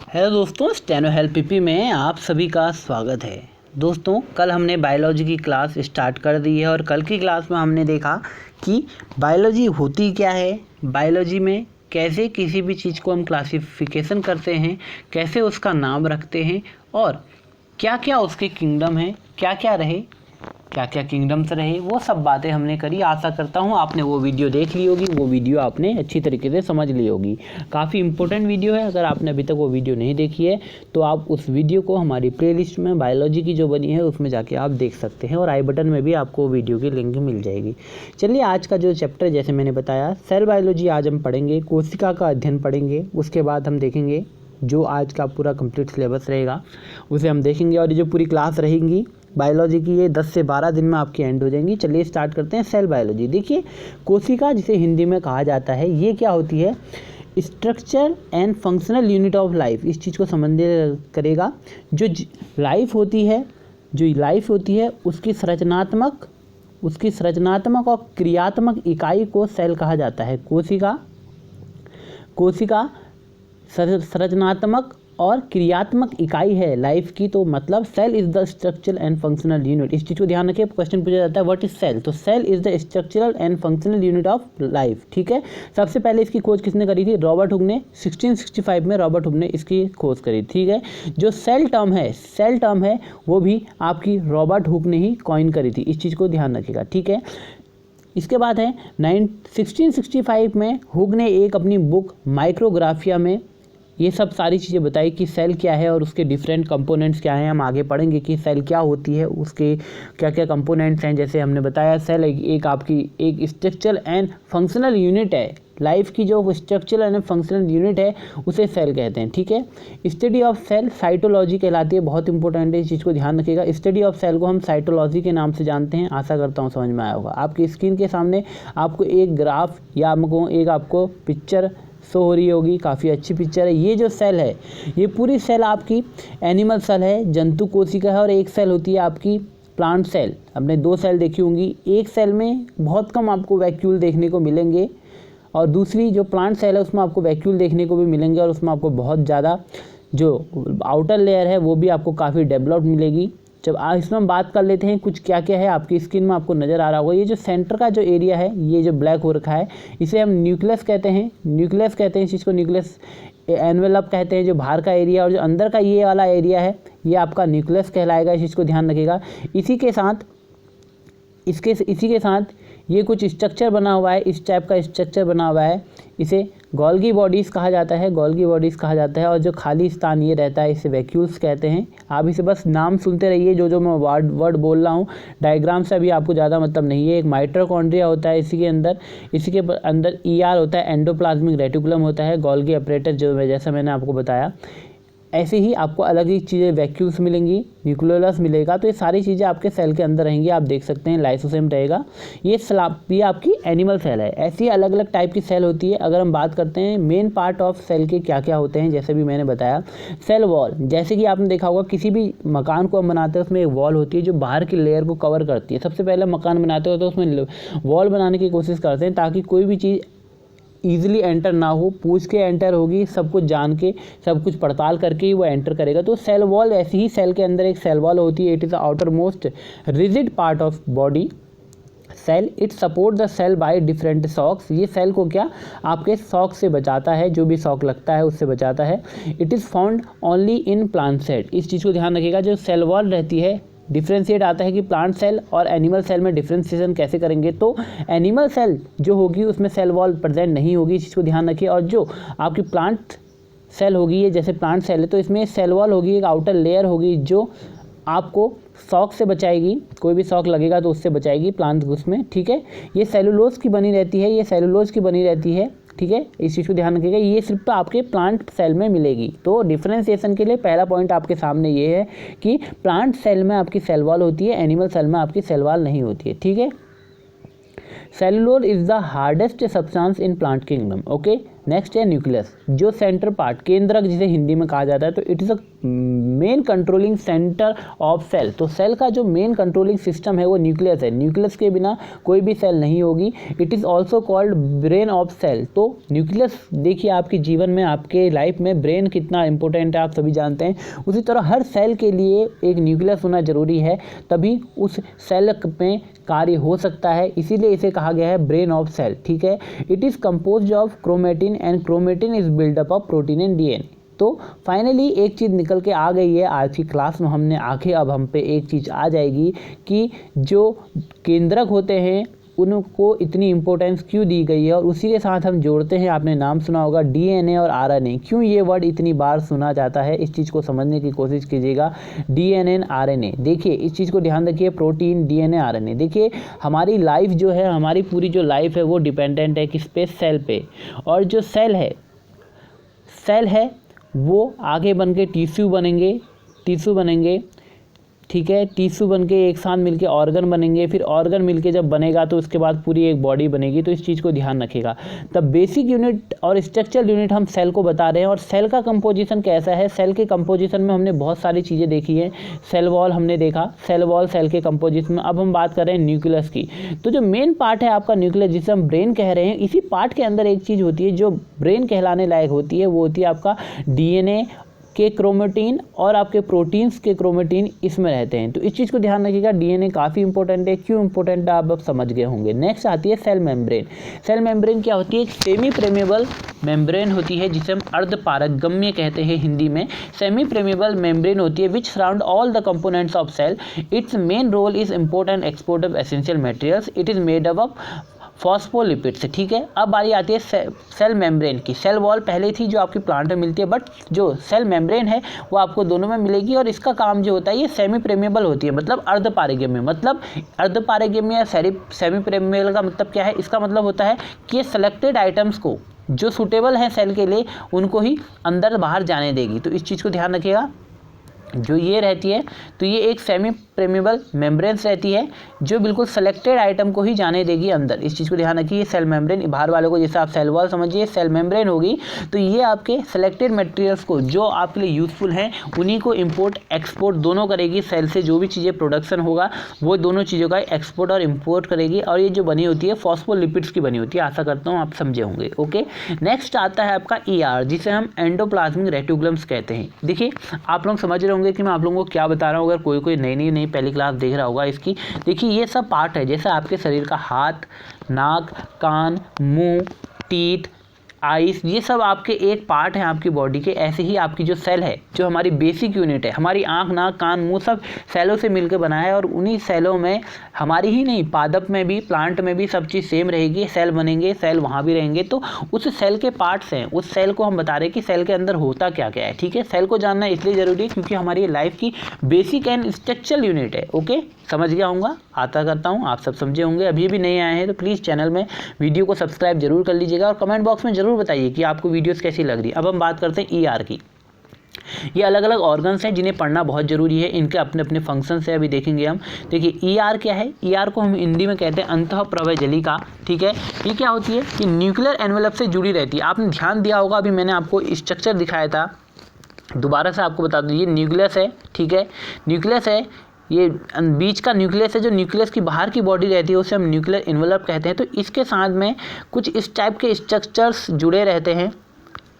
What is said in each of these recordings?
Hello दोस्तों, steno help PP में आप सभी का स्वागत है। दोस्तों, कल हमने बायोलॉजी की क्लास स्टार्ट कर दी है और कल की क्लास में हमने देखा कि बायोलॉजी होती क्या है, बायोलॉजी में कैसे किसी भी चीज़ को हम क्लासिफिकेशन करते हैं, कैसे उसका नाम रखते हैं और क्या क्या उसके किंगडम हैं, क्या क्या किंगडम्स रहे, वो सब बातें हमने करी। आशा करता हूँ आपने वो वीडियो देख ली होगी, वो वीडियो आपने अच्छी तरीके से समझ ली होगी। काफ़ी इंपॉर्टेंट वीडियो है। अगर आपने अभी तक वो वीडियो नहीं देखी है तो आप उस वीडियो को हमारी प्लेलिस्ट में बायोलॉजी की जो बनी है उसमें जाके आप देख सकते हैं और आई बटन में भी आपको वीडियो की लिंक मिल जाएगी। चलिए, आज का जो चैप्टर जैसे मैंने बताया सेल बायोलॉजी आज हम पढ़ेंगे, कोशिका का अध्ययन पढ़ेंगे। उसके बाद हम देखेंगे जो आज का पूरा कंप्लीट सिलेबस रहेगा उसे हम देखेंगे और ये जो पूरी क्लास रहेंगी बायोलॉजी की ये 10 से 12 दिन में आपकी एंड हो जाएंगी। चलिए स्टार्ट करते हैं सेल बायोलॉजी। देखिए, कोशिका जिसे हिंदी में कहा जाता है, ये क्या होती है? Structure and functional unit of life. इस चीज़ को संबंधित करेगा। जो लाइफ होती है उसकी संरचनात्मक और क्रियात्मक इकाई को सेल कहा जाता है। कोशिका संरचनात्मक और क्रियात्मक इकाई है लाइफ की, तो मतलब cell is the structural and functional unit. इस चीज़ को ध्यान रखिए, क्वेश्चन पूछा जाता है व्हाट इज सेल, तो cell is the structural and functional unit of life. ठीक है, सबसे पहले इसकी खोज किसने करी थी? रॉबर्ट हुक ने 1665 में रॉबर्ट हुक ने इसकी खोज करी। ठीक है, जो सेल टर्म है वो भी आपकी रॉबर्ट हुक ने ही कॉइन करी थी। इस चीज़ को ध्यान रखिएगा। ठीक है, इसके बाद है 1665 में हुक ने एक अपनी बुक माइक्रोग्राफिया में ये सब सारी चीज़ें बताई कि सेल क्या है और उसके डिफरेंट कंपोनेंट्स क्या हैं। हम आगे पढ़ेंगे कि सेल क्या होती है, उसके क्या क्या कंपोनेंट्स हैं। जैसे हमने बताया सेल एक स्ट्रक्चरल एंड फंक्शनल यूनिट है। लाइफ की जो स्ट्रक्चरल एंड फंक्शनल यूनिट है उसे सेल कहते हैं। ठीक है, स्टडी ऑफ सेल साइटोलॉजी कहलाती है। बहुत इंपॉर्टेंट है, इस चीज़ को ध्यान रखिएगा। स्टडी ऑफ सेल को हम साइटोलॉजी के नाम से जानते हैं। आशा करता हूँ समझ में आया होगा। आपकी स्क्रीन के सामने आपको एक ग्राफ या आपको पिक्चर शो हो रही होगी, काफ़ी अच्छी पिक्चर है। ये जो सेल है, ये पूरी सेल आपकी एनिमल सेल है, जंतु कोशिका है, और एक सेल होती है आपकी प्लांट सेल। हमने 2 सेल देखी होंगी। एक सेल में बहुत कम आपको वैक्यूल देखने को मिलेंगे और दूसरी जो प्लांट सेल है उसमें आपको वैक्यूल देखने को भी मिलेंगे और उसमें आपको बहुत ज़्यादा जो आउटर लेयर है वो भी आपको काफ़ी डेवलप्ड मिलेगी। जब इसमें हम बात कर लेते हैं कुछ क्या क्या है, आपकी स्क्रीन में आपको नज़र आ रहा होगा। ये जो सेंटर का जो एरिया है, ये जो ब्लैक हो रखा है, इसे हम न्यूक्लियस कहते हैं। इस चीज़ को न्यूक्लियस एनवेलप कहते हैं, जो बाहर का एरिया, और जो अंदर का ये वाला एरिया है ये आपका न्यूक्लियस कहलाएगा। इस चीज़ को ध्यान रखिएगा। इसी के साथ ये कुछ स्ट्रक्चर बना हुआ है, इस टाइप का स्ट्रक्चर बना हुआ है। इसे गोल्गी बॉडीज़ कहा जाता है और जो खाली स्थान ये रहता है इसे वैक्यूल्स कहते हैं। आप इसे बस नाम सुनते रहिए, जो मैं वर्ड बोल रहा हूँ। डायग्राम से अभी आपको ज़्यादा मतलब नहीं है। एक माइटोकॉन्ड्रिया होता है इसी के अंदर ER होता है, एंडोप्लाज्मिक रेटिकुलम होता है, गोल्गी अपरेटस जैसा मैंने आपको बताया। ऐसे ही आपको अलग ही चीज़ें वैक्यूल्स मिलेंगी, न्यूक्लियोलस मिलेगा। तो ये सारी चीज़ें आपके सेल के अंदर रहेंगी। आप देख सकते हैं लाइसोसोम रहेगा। ये आपकी एनिमल सेल है। ऐसी अलग अलग टाइप की सेल होती है। अगर हम बात करते हैं मेन पार्ट ऑफ सेल के क्या क्या होते हैं, जैसे भी मैंने बताया सेल वॉल। जैसे कि आपने देखा होगा किसी भी मकान को हम बनाते हैं उसमें एक वॉल होती है जो बाहर की लेयर को कवर करती है। सबसे पहले मकान बनाते हो तो उसमें वॉल बनाने की कोशिश करते हैं ताकि कोई भी चीज़ ईजिली एंटर ना हो, पूछ के एंटर होगी, सब कुछ जान के, सब कुछ पड़ताल करके ही वो एंटर करेगा। तो सेल वॉल, ऐसी ही सेल के अंदर एक सेल वॉल होती है। It is the outer most rigid part of body cell. It support the cell by different shocks. ये सेल को क्या आपके सॉक से बचाता है, जो भी सॉक लगता है उससे बचाता है। It is found only in plant cell. इस चीज़ को ध्यान रखिएगा। जो सेल वॉल रहती है, डिफ्रेंशिएट आता है कि प्लांट सेल और एनिमल सेल में डिफ्रेंशिएशन कैसे करेंगे। तो एनिमल सेल जो होगी उसमें सेल वॉल प्रेजेंट नहीं होगी, इस चीज़ को ध्यान रखिए। और जो आपकी प्लांट सेल होगी, ये जैसे प्लांट सेल है तो इसमें सेल वॉल होगी, एक आउटर लेयर होगी जो आपको शॉक से बचाएगी। कोई भी शॉक लगेगा तो उससे बचाएगी प्लांट उसमें। ठीक है, ये सेलुलोज की बनी रहती है। ठीक है, इस चीज़ को ध्यान रखिएगा। ये सिर्फ आपके प्लांट सेल में मिलेगी। तो डिफरेंशिएशन के लिए पहला पॉइंट आपके सामने ये है कि प्लांट सेल में आपकी सेल वॉल होती है, एनिमल सेल में आपकी सेल वॉल नहीं होती है। ठीक है, cellulose is the hardest substance in plant kingdom. Okay, next है न्यूक्लियस, जो सेंटर पार्ट, केंद्रक जिसे हिंदी में कहा जाता है। तो it is a main controlling centre of cell. तो सेल का जो मेन कंट्रोलिंग सिस्टम है वो न्यूक्लियस है। न्यूक्लियस के बिना कोई भी सेल नहीं होगी। It is also called brain of cell. तो न्यूक्लियस देखिए आपके जीवन में, आपके लाइफ में ब्रेन कितना इंपॉर्टेंट है आप सभी जानते हैं। उसी तरह हर सेल के लिए एक न्यूक्लियस होना जरूरी है, तभी उस सेल में कार्य हो सकता है। इसीलिए इसे कहा गया है ब्रेन ऑफ सेल। ठीक है। It is composed of chromatin and chromatin is buildup of protein and DNA. तो फाइनली एक चीज़ निकल के आ गई है आज की क्लास में हमने आके, अब हम पे एक चीज़ आ जाएगी कि जो केंद्रक होते हैं उनको इतनी इम्पोर्टेंस क्यों दी गई है। और उसी के साथ हम जोड़ते हैं, आपने नाम सुना होगा डीएनए और आरएनए। क्यों ये वर्ड इतनी बार सुना जाता है, इस चीज़ को समझने की कोशिश कीजिएगा। डीएनए आरएनए, देखिए इस चीज़ को ध्यान रखिए, प्रोटीन डीएनए आरएनए। देखिए हमारी लाइफ जो है, हमारी पूरी जो लाइफ है वो डिपेंडेंट है किस पे, सेल पे। और जो सेल है वो आगे बन के टिश्यू बनेंगे। ठीक है, टिश्यू बन के एक साथ मिलके ऑर्गन बनेंगे। फिर ऑर्गन मिलके जब बनेगा तो उसके बाद पूरी एक बॉडी बनेगी। तो इस चीज़ को ध्यान रखिएगा। द बेसिक यूनिट और स्ट्रक्चरल यूनिट हम सेल को बता रहे हैं। और सेल का कंपोजिशन कैसा है, सेल के कंपोजिशन में हमने बहुत सारी चीज़ें देखी हैं। सेल वॉल हमने देखा, सेल वॉल सेल के कंपोजिशन में। अब हम बात कर रहे हैं न्यूक्लियस की। तो जो मेन पार्ट है आपका न्यूक्लियस, जिसे हम ब्रेन कह रहे हैं, इसी पार्ट के अंदर एक चीज़ होती है जो ब्रेन कहलाने लायक होती है। वो होती है आपका डीएनए के क्रोमेटिन और आपके प्रोटीन्स के क्रोमेटिन इसमें रहते हैं। तो इस चीज़ को ध्यान रखिएगा, डीएनए काफ़ी इंपॉर्टेंट है। क्यों इंपॉर्टेंट है आप अब समझ गए होंगे। नेक्स्ट आती है सेल मेम्ब्रेन। सेल मेम्ब्रेन क्या होती है, एक सेमी प्रेमेबल मेम्ब्रेन होती है जिसे हम अर्धपारगम्य कहते हैं हिंदी में। सेमी प्रेमेबल मेम्ब्रेन होती है which surround all the components of cell. Its main role is import and export of essential materials. It is made up of phospholipids. ठीक है। अब बारी आती है सेल मेम्ब्रेन की। सेल वॉल पहले थी जो आपकी प्लांट में मिलती है, बट जो सेल मेम्ब्रेन है वो आपको दोनों में मिलेगी। और इसका काम जो होता है ये सेमी प्रेमेबल होती है, मतलब अर्धपारगम्य। मतलब अर्धपारगम्य या सेमी प्रेमेबल का मतलब क्या है, इसका मतलब होता है कि ये सेलेक्टेड आइटम्स को जो सूटेबल है सेल के लिए उनको ही अंदर बाहर जाने देगी। तो इस चीज़ को ध्यान रखिएगा। जो ये रहती है तो ये एक सेमी प्रेमेबल मेम्ब्रेन्स रहती है जो बिल्कुल सेलेक्टेड आइटम को ही जाने देगी अंदर। इस चीज़ को ध्यान रखिए। सेल मेम्ब्रेन बाहर वालों को, जैसे आप सेल वॉल समझिए, सेल मेम्ब्रेन होगी तो ये आपके सेलेक्टेड मटेरियल्स को जो आपके लिए यूज़फुल हैं उन्हीं को इंपोर्ट एक्सपोर्ट दोनों करेगी। सेल से जो भी चीज़ें प्रोडक्शन होगा वो दोनों चीज़ों का एक्सपोर्ट और इम्पोर्ट करेगी। और ये जो बनी होती है फॉस्फोलिपिड्स की बनी होती है। आशा करता हूँ आप समझे होंगे। ओके। नेक्स्ट आता है आपका ER, जिसे हम एंडोप्लाज्मिक रेटिकुलम्स कहते हैं। देखिए आप लोग समझ रहे होंगे कि मैं आप लोगों को क्या बता रहा हूँ। अगर कोई नई पहली क्लास देख रहा होगा इसकी, देखिए ये सब पार्ट है जैसे आपके शरीर का हाथ, नाक, कान, मुंह, टीथ, आइस, ये सब आपके एक पार्ट हैं आपकी बॉडी के। ऐसे ही आपकी जो सेल है, जो हमारी बेसिक यूनिट है, हमारी आँख, नाक, कान, मुंह सब सेलों से मिलकर बना है। और उन्हीं सेलों में हमारी ही नहीं, पादप में भी, प्लांट में भी सब चीज़ सेम रहेगी। सेल बनेंगे, सेल वहाँ भी रहेंगे। तो उस सेल के पार्ट्स हैं, उस सेल को हम बता रहे हैं कि सेल के अंदर होता क्या क्या है। ठीक है। सेल को जानना इसलिए ज़रूरी है क्योंकि हमारी लाइफ की बेसिक एंड स्ट्रक्चरल यूनिट है। ओके, समझ गया होगा। आशा करता हूँ आप सब समझे होंगे। अभी भी नहीं आए हैं तो प्लीज़ चैनल में वीडियो को सब्सक्राइब जरूर कर लीजिएगा और कमेंट बॉक्स में ज़रूर बताइए कि आपको वीडियोस कैसी लग रही है। अब हम बात करते हैं ER की। ये अलग अलग ऑर्गन्स हैं जिन्हें पढ़ना बहुत ज़रूरी है। इनके अपने अपने फंक्शंस है, अभी देखेंगे हम। देखिए ER क्या है। ER को हम हिंदी में कहते हैं अंतःप्रवह जलिका। ठीक है। ये क्या होती है कि न्यूक्लियर एनवेलप से जुड़ी रहती है। आपने ध्यान दिया होगा, अभी मैंने आपको स्ट्रक्चर दिखाया था, दोबारा से आपको बता दूँ। ये न्यूक्लियस है। ठीक है। न्यूक्लियस है, ये बीच का न्यूक्लियस है। जो न्यूक्लियस की बाहर की बॉडी रहती है उसे हम न्यूक्लियर एनवेलप कहते हैं। तो इसके साथ में कुछ इस टाइप के स्ट्रक्चर्स जुड़े रहते हैं।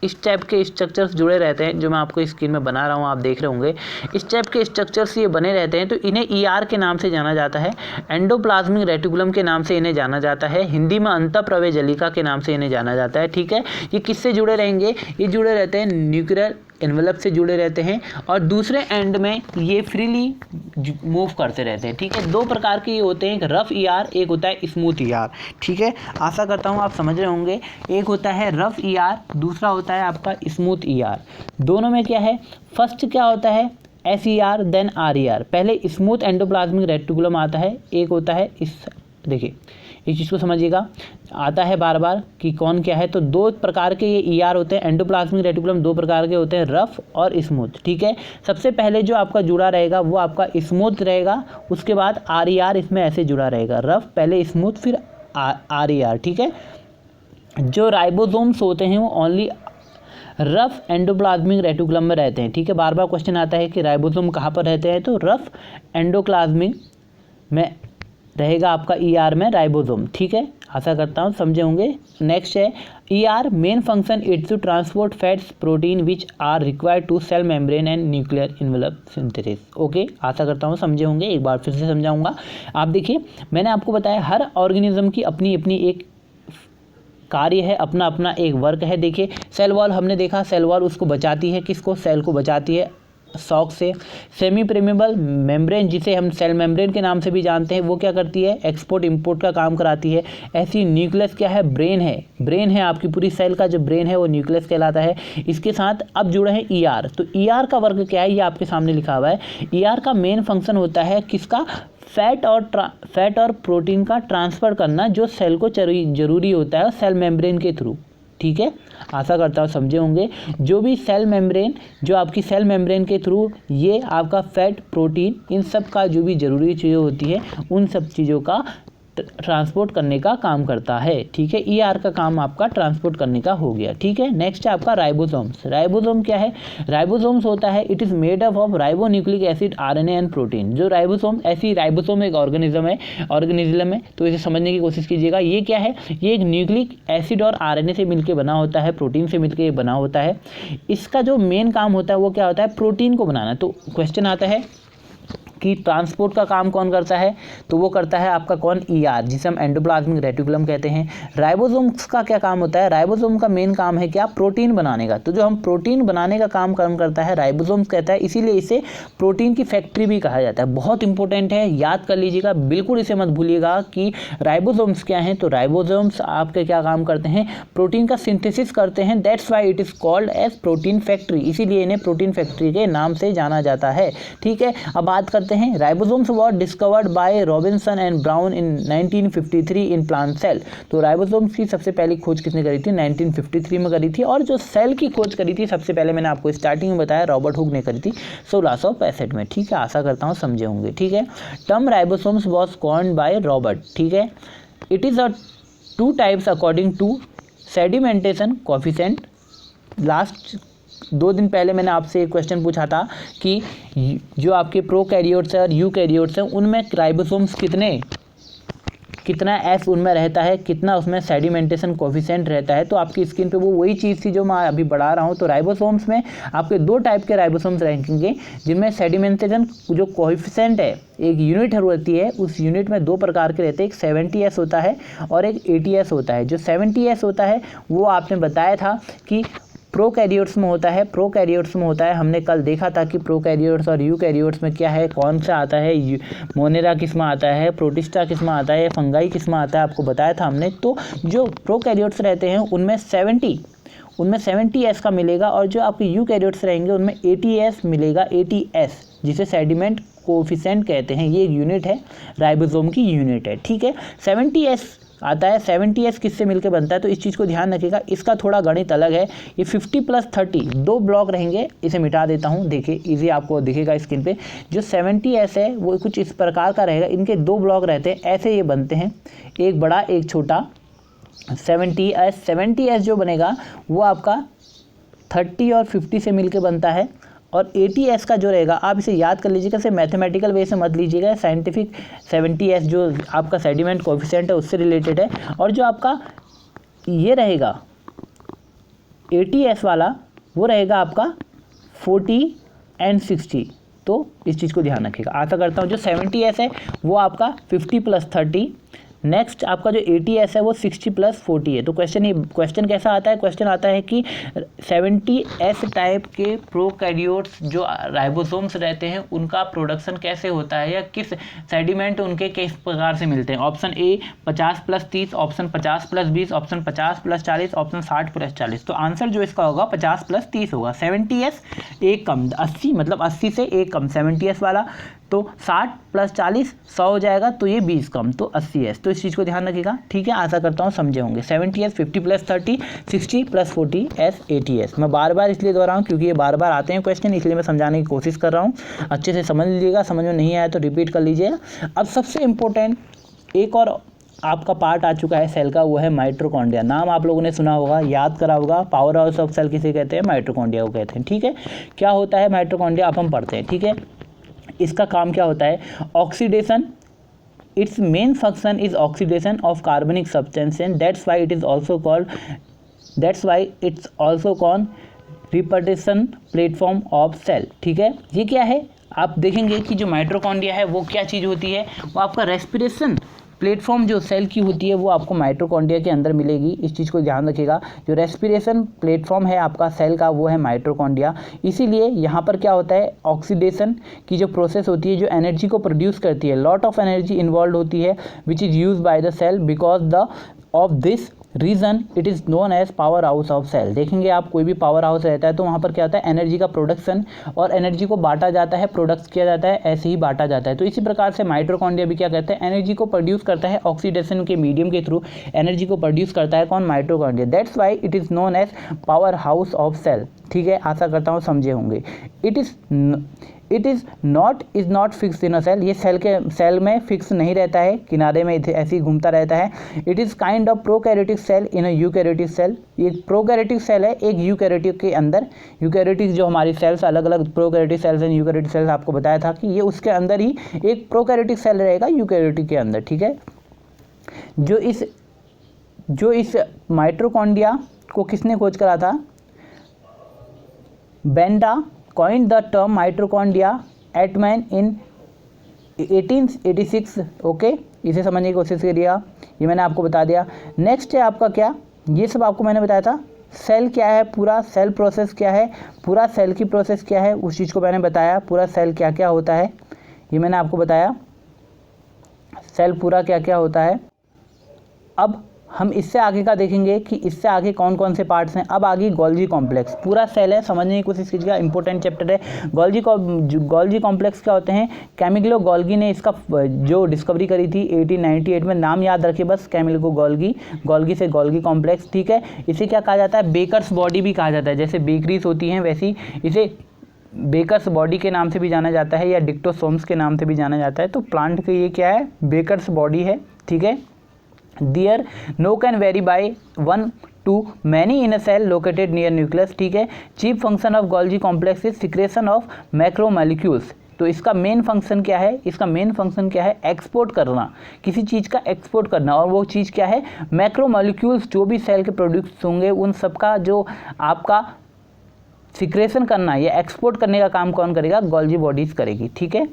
इस टाइप के स्ट्रक्चर्स जुड़े रहते हैं जो मैं आपको स्क्रीन में बना रहा हूँ, आप देख रहे होंगे। इस टाइप के स्ट्रक्चर्स ये बने रहते हैं। तो इन्हें ER के नाम से जाना जाता है। एंडोप्लाज्मिक रेटिकुलम के नाम से इन्हें जाना जाता है। हिंदी में अंतःप्रवह जलिका के नाम से इन्हें जाना जाता है। ठीक है। ये किससे जुड़े रहेंगे, ये जुड़े रहते हैं न्यूक्लियर एनवेलप से जुड़े रहते हैं। और दूसरे एंड में ये फ्रीली मूव करते रहते हैं। ठीक है। दो प्रकार के ये होते हैं, एक रफ ER, एक होता है स्मूथ ER। ठीक है। आशा करता हूँ आप समझ रहे होंगे। एक होता है रफ ER, दूसरा होता है आपका स्मूथ ER। दोनों में क्या है, फर्स्ट क्या होता है SER देन RER। पहले स्मूथ एंडोप्लाज्मिक रेटिकुलम आता है, एक होता है देखिए इस चीज़ को समझिएगा, आता है बार बार कि कौन क्या है। तो दो प्रकार के ये ER होते हैं। एंडोप्लाज्मिक रेटिकुलम दो प्रकार के होते हैं, रफ और स्मूथ। ठीक है। सबसे पहले जो आपका जुड़ा रहेगा वो आपका स्मूथ रहेगा, उसके बाद RER इसमें ऐसे जुड़ा रहेगा। रफ पहले स्मूथ फिर RER। ठीक है। जो राइबोसोम्स होते हैं वो ओनली रफ एंडोप्लाज्मिक रेटिकुलम में रहते हैं। ठीक है, बार बार क्वेश्चन आता है कि राइबोसोम कहाँ पर रहते हैं, तो रफ एंडोप्लाज्मिक में रहेगा आपका ER में राइबोसोम। ठीक है, आशा करता हूँ समझे होंगे। नेक्स्ट है ER main function it's to transport fats protein which are required to cell membrane and nuclear envelope synthesis. Okay, आशा करता हूँ समझे होंगे। एक बार फिर से समझाऊंगा। आप देखिए, मैंने आपको बताया हर ऑर्गेनिज्म की अपनी अपनी एक कार्य है, अपना अपना एक वर्क है। देखिए सेल वॉल हमने देखा, सेल वॉल उसको बचाती है, किसको, सेल को बचाती है शॉक से। सेमी प्रेमेबल मेम्ब्रेन जिसे हम सेल मेम्ब्रेन के नाम से भी जानते हैं, वो क्या करती है, एक्सपोर्ट इंपोर्ट का काम कराती है। ऐसी न्यूक्लियस क्या है, ब्रेन है, ब्रेन है आपकी पूरी सेल का जो ब्रेन है वो न्यूक्लियस कहलाता है। इसके साथ अब जुड़े हैं ER, तो ER का वर्क क्या है ये आपके सामने लिखा हुआ है। ER का मेन फंक्शन होता है किसका, फैट और प्रोटीन का ट्रांसफ़र करना, जो सेल को जरूरी होता है सेल मेम्ब्रेन के थ्रू। ठीक है, आशा करता हूँ समझे होंगे। जो भी सेल मेम्ब्रेन, जो आपकी सेल मेम्ब्रेन के थ्रू ये आपका फैट, प्रोटीन, इन सब का जो भी ज़रूरी चीज़ें होती है उन सब चीज़ों का ट्रांसपोर्ट करने का काम करता है। ठीक है, ER का काम आपका ट्रांसपोर्ट करने का हो गया। ठीक है, नेक्स्ट है आपका राइबोसोम्स। राइबोसोम क्या है, राइबोसोम्स होता है it is made up of ribonucleic acid, RNA and protein. जो राइबोसोम, ऐसी राइबोसोम एक ऑर्गेनिज्म है, तो इसे समझने की कोशिश कीजिएगा। ये क्या है, ये एक न्यूक्लिक एसिड और RNA से मिलकर बना होता है, प्रोटीन से मिलकर बना होता है। इसका जो मेन काम होता है वो क्या होता है, प्रोटीन को बनाना। तो क्वेश्चन आता है कि ट्रांसपोर्ट का काम कौन करता है, तो वो करता है आपका कौन, ER, जिसे हम एंडोप्लाज्मिक रेटिकुलम कहते हैं। राइबोसोम्स का क्या काम होता है, राइबोसोम का मेन काम है क्या, प्रोटीन बनाने का। तो जो हम प्रोटीन बनाने का काम करता है राइबोसोम्स कहता है, इसीलिए इसे प्रोटीन की फैक्ट्री भी कहा जाता है। बहुत इंपॉर्टेंट है, याद कर लीजिएगा, बिल्कुल इसे मत भूलिएगा कि राइबोसोम्स क्या हैं। तो राइबोसोम्स आपके क्या काम करते हैं, प्रोटीन का सिंथेसिस करते हैं। That's why it is called as protein factory, इसीलिए इन्हें प्रोटीन फैक्ट्री के नाम से जाना जाता है। ठीक है, अब बात करते हैं ribosomes were discovered by Robinson and Brown in 1953 in plant cell. तो राइबोसोम्स की सबसे पहली खोज किसने करी थी, 1953 में करी थी। और जो सेल की खोज करी थी सबसे पहले, मैंने आपको स्टार्टिंग में बताया, रॉबर्ट हुक ने करी थी 1665 में। ठीक है, आशा करता हूँ समझे होंगे। ठीक है, term ribosomes was coined by Robert. ठीक है, it is a 2 types according to sedimentation coefficient. Last 2 दिन पहले मैंने आपसे एक क्वेश्चन पूछा था कि जो आपके प्रोकैरियोट्स है और यूकैरियोट्स हैं उनमें राइबोसोम्स कितना S उनमें रहता है, कितना उसमें सेडिमेंटेशन कोएफिशिएंट रहता है। तो आपकी स्क्रीन पे वो वही चीज़ थी जो मैं अभी बढ़ा रहा हूँ। तो राइबोसोम्स में आपके 2 टाइप के राइबोसोम्स रहेंगे, जिनमें सेडिमेंटेशन जो कोएफिशिएंट है, एक यूनिट होती है, उस यूनिट में 2 प्रकार के रहते हैं, एक 70S होता है और एक 80S होता है। जो 70S होता है वो आपने बताया था कि प्रोकैरियोट्स में होता है, हमने कल देखा था कि प्रोकैरियोट्स और यूकैरियोट्स में क्या है, कौन सा आता है, मोनेरा किस में आता है, प्रोटिस्टा किस में आता है, फंगाई किस में आता है, आपको बताया था हमने। तो जो प्रोकैरियोट्स रहते हैं उनमें 70S का मिलेगा, और जो आपके यूकैरियोट्स रहेंगे उनमें 80S मिलेगा, 80S, जिसे सेडिमेंट कोएफिशिएंट कहते हैं। ये एक यूनिट है, राइबोसोम की यूनिट है। ठीक है, 70S आता है, 70S किससे मिलकर बनता है, तो इस चीज़ को ध्यान रखिएगा। इसका थोड़ा गणित अलग है। ये 50 + 30 2 ब्लॉक रहेंगे, इसे मिटा देता हूँ, देखिए इजी आपको दिखेगा स्क्रीन पे। जो 70S है वो कुछ इस प्रकार का रहेगा, इनके 2 ब्लॉक रहते हैं, ऐसे ये बनते हैं, एक बड़ा एक छोटा। 70S जो बनेगा वो आपका 30 और 50 से मिलकर बनता है। और 80S का जो रहेगा, आप इसे याद कर लीजिएगा, इसे मैथमेटिकल वे से मत लीजिएगा, साइंटिफिक 70S जो आपका सेडिमेंट कोएफिशिएंट है उससे रिलेटेड है। और जो आपका ये रहेगा 80S वाला, वो रहेगा आपका 40 और 60। तो इस चीज़ को ध्यान रखिएगा। आशा करता हूँ जो 70S है वो आपका 50 + 30, नेक्स्ट आपका जो 80S है वो 60 + 40 है। तो क्वेश्चन कैसा आता है, क्वेश्चन आता है कि 70S टाइप के प्रोकैरियोट्स जो राइबोसोम्स रहते हैं उनका प्रोडक्शन कैसे होता है, या किस सेडिमेंट उनके किस प्रकार से मिलते हैं। Option A 50 + 30, option 50 + 20, option 50 + 40, option 60 + 40। तो आंसर जो इसका होगा 50 + 30 होगा। 70S एक कम, 80 मतलब 80 से एक कम 70S वाला, तो 60 + 40 100 हो जाएगा, तो ये 20 कम, तो 80S। तो इस चीज़ को ध्यान रखिएगा। ठीक है, आशा करता हूँ समझे होंगे। 70S 50 + 30, 60 + 40S 80S। मैं बार बार इसलिए दोहराऊँ क्योंकि ये बार बार आते हैं क्वेश्चन, इसलिए मैं समझाने की कोशिश कर रहा हूँ। अच्छे से समझ लीजिएगा, समझ में नहीं आया तो रिपीट कर लीजिएगा। अब सबसे इम्पोर्टेंट एक और आपका पार्ट आ चुका है सेल का, वो है माइटोकॉन्ड्रिया। नाम आप लोगों ने सुना होगा, याद करा होगा, पावर हाउस ऑफ सेल किसे कहते हैं, माइटोकॉन्ड्रिया को कहते हैं। ठीक है, क्या होता है माइटोकॉन्ड्रिया आप हम पढ़ते हैं। ठीक है, इसका काम क्या होता है, oxidation, its main function is oxidation of कार्बनिक substance, that's why it's also called respiration platform of cell. ठीक है, ये क्या है, आप देखेंगे कि जो माइटोकॉन्ड्रिया है वो क्या चीज़ होती है, वो आपका रेस्पिरेशन प्लेटफॉर्म जो सेल की होती है वो आपको माइटोकॉन्ड्रिया के अंदर मिलेगी। इस चीज़ को ध्यान रखिएगा, जो रेस्पिरेशन प्लेटफॉर्म है आपका सेल का वो है माइटोकॉन्ड्रिया। इसीलिए यहाँ पर क्या होता है, ऑक्सीडेशन की जो प्रोसेस होती है जो एनर्जी को प्रोड्यूस करती है, लॉट ऑफ एनर्जी इन्वॉल्व होती है which is use by the cell, because the of this reason it is known as power house of cell. देखेंगे आप कोई भी पावर हाउस रहता है तो वहाँ पर क्या होता है, एनर्जी का प्रोडक्शन और एनर्जी को बांटा जाता है, प्रोडक्ट किया जाता है, ऐसे ही बांटा जाता है। तो इसी प्रकार से माइटोकॉन्ड्रिया भी क्या करता है, एनर्जी को प्रोड्यूस करता है, ऑक्सीडेशन के मीडियम के थ्रू एनर्जी को प्रोड्यूस करता है कौन, mitochondria. That's why it is known as power house of cell. ठीक है, आशा करता हूँ समझे होंगे। It is not fix in a cell, ये सेल में फिक्स नहीं रहता है, किनारे में ऐसे ही घूमता रहता है। It is kind of prokaryotic cell in a eukaryotic cell, ये प्रोकैरियोटिक सेल है एक यूकैरियोटिक के अंदर। यूकैरियोटिक जो हमारी सेल्स अलग अलग prokaryotic cells and eukaryotic cells आपको बताया था कि ये उसके अंदर ही एक प्रोकैरियोटिक सेल रहेगा यूकैरियोटिक के अंदर। ठीक है, जो इस माइटोकॉन्ड्रिया को किसने खोज करा था, Benda coined the term mitochondria Atman in 1886। Okay, इसे समझने की कोशिश करिएगा, ये मैंने आपको बता दिया। नेक्स्ट है आपका क्या, ये सब आपको मैंने बताया था। सेल क्या है, पूरा सेल प्रोसेस क्या है, पूरा सेल की प्रोसेस क्या है, उस चीज़ को मैंने बताया। पूरा सेल क्या क्या होता है ये मैंने आपको बताया, सेल पूरा क्या क्या होता है। अब हम इससे आगे का देखेंगे कि इससे आगे कौन कौन से पार्ट्स हैं। अब आगे गोल्गी कॉम्प्लेक्स, पूरा सेल है, समझने की कोशिश कीजिएगा, इंपॉर्टेंट चैप्टर है। गोल्गी कॉम्प्लेक्स क्या होते हैं, कैमिलो गोल्गी ने इसका जो डिस्कवरी करी थी 1898 में, नाम याद रखिए बस, कैमिलो गोल्गी से गोल्गी कॉम्प्लेक्स। ठीक है, इसे क्या कहा जाता है, बेकर्स बॉडी भी कहा जाता है, जैसे बेकरीज होती हैं वैसी इसे बेकर्स बॉडी के नाम से भी जाना जाता है या डिक्टोसोम्स के नाम से भी जाना जाता है। तो प्लांट का ये क्या है, बेकर्स बॉडी है। ठीक है, There no can vary by 1 to many in a cell located near nucleus। ठीक है, chief function of Golgi complex is secretion of macromolecules। तो इसका मेन फंक्शन क्या है, इसका मेन फंक्शन क्या है, एक्सपोर्ट करना, किसी चीज़ का एक्सपोर्ट करना। और वो चीज़ क्या है, मैक्रोमोलिक्यूल्स, जो भी सेल के प्रोड्यूस होंगे उन सबका जो आपका सिक्रेशन करना या एक्सपोर्ट करने का काम कौन करेगा, गोल्गी बॉडीज़ करेगी। ठीक है,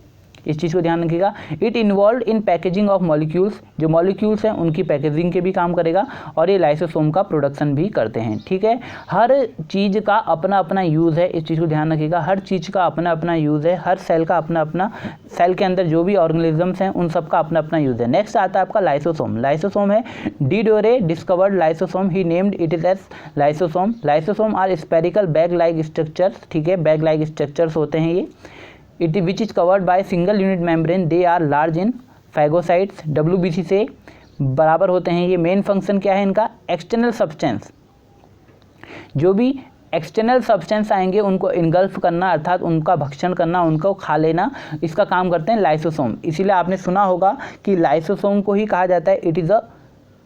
इस चीज़ को ध्यान रखिएगा। It involve in packaging of molecules, जो मॉलिक्यूल्स हैं उनकी पैकेजिंग के भी काम करेगा, और ये लाइसोसोम का प्रोडक्शन भी करते हैं। ठीक है, हर चीज़ का अपना अपना यूज़ है, इस चीज़ को ध्यान रखिएगा, हर चीज़ का अपना अपना यूज़ है, हर सेल का अपना अपना, सेल के अंदर जो भी ऑर्गेनिजम्स हैं उन सब का अपना अपना यूज़ है। नेक्स्ट आता है आपका लाइसोसोम। लाइसोसोम है de Duve discovered lysosome, he named it is as lysosome. Lysosome are spherical bag like structures. ठीक है, बैग लाइक स्ट्रक्चर्स होते हैं ये, which is covered by single unit membrane, they are large in phagocytes, WBC से बराबर होते हैं। ये मेन फंक्शन क्या है इनका, एक्सटर्नल सब्सटेंस, जो भी एक्सटर्नल सब्सटेंस आएंगे उनको इनगल्फ करना, अर्थात उनका भक्षण करना, उनको खा लेना, इसका काम करते हैं लाइसोसोम। इसीलिए आपने सुना होगा कि लाइसोसोम को ही कहा जाता है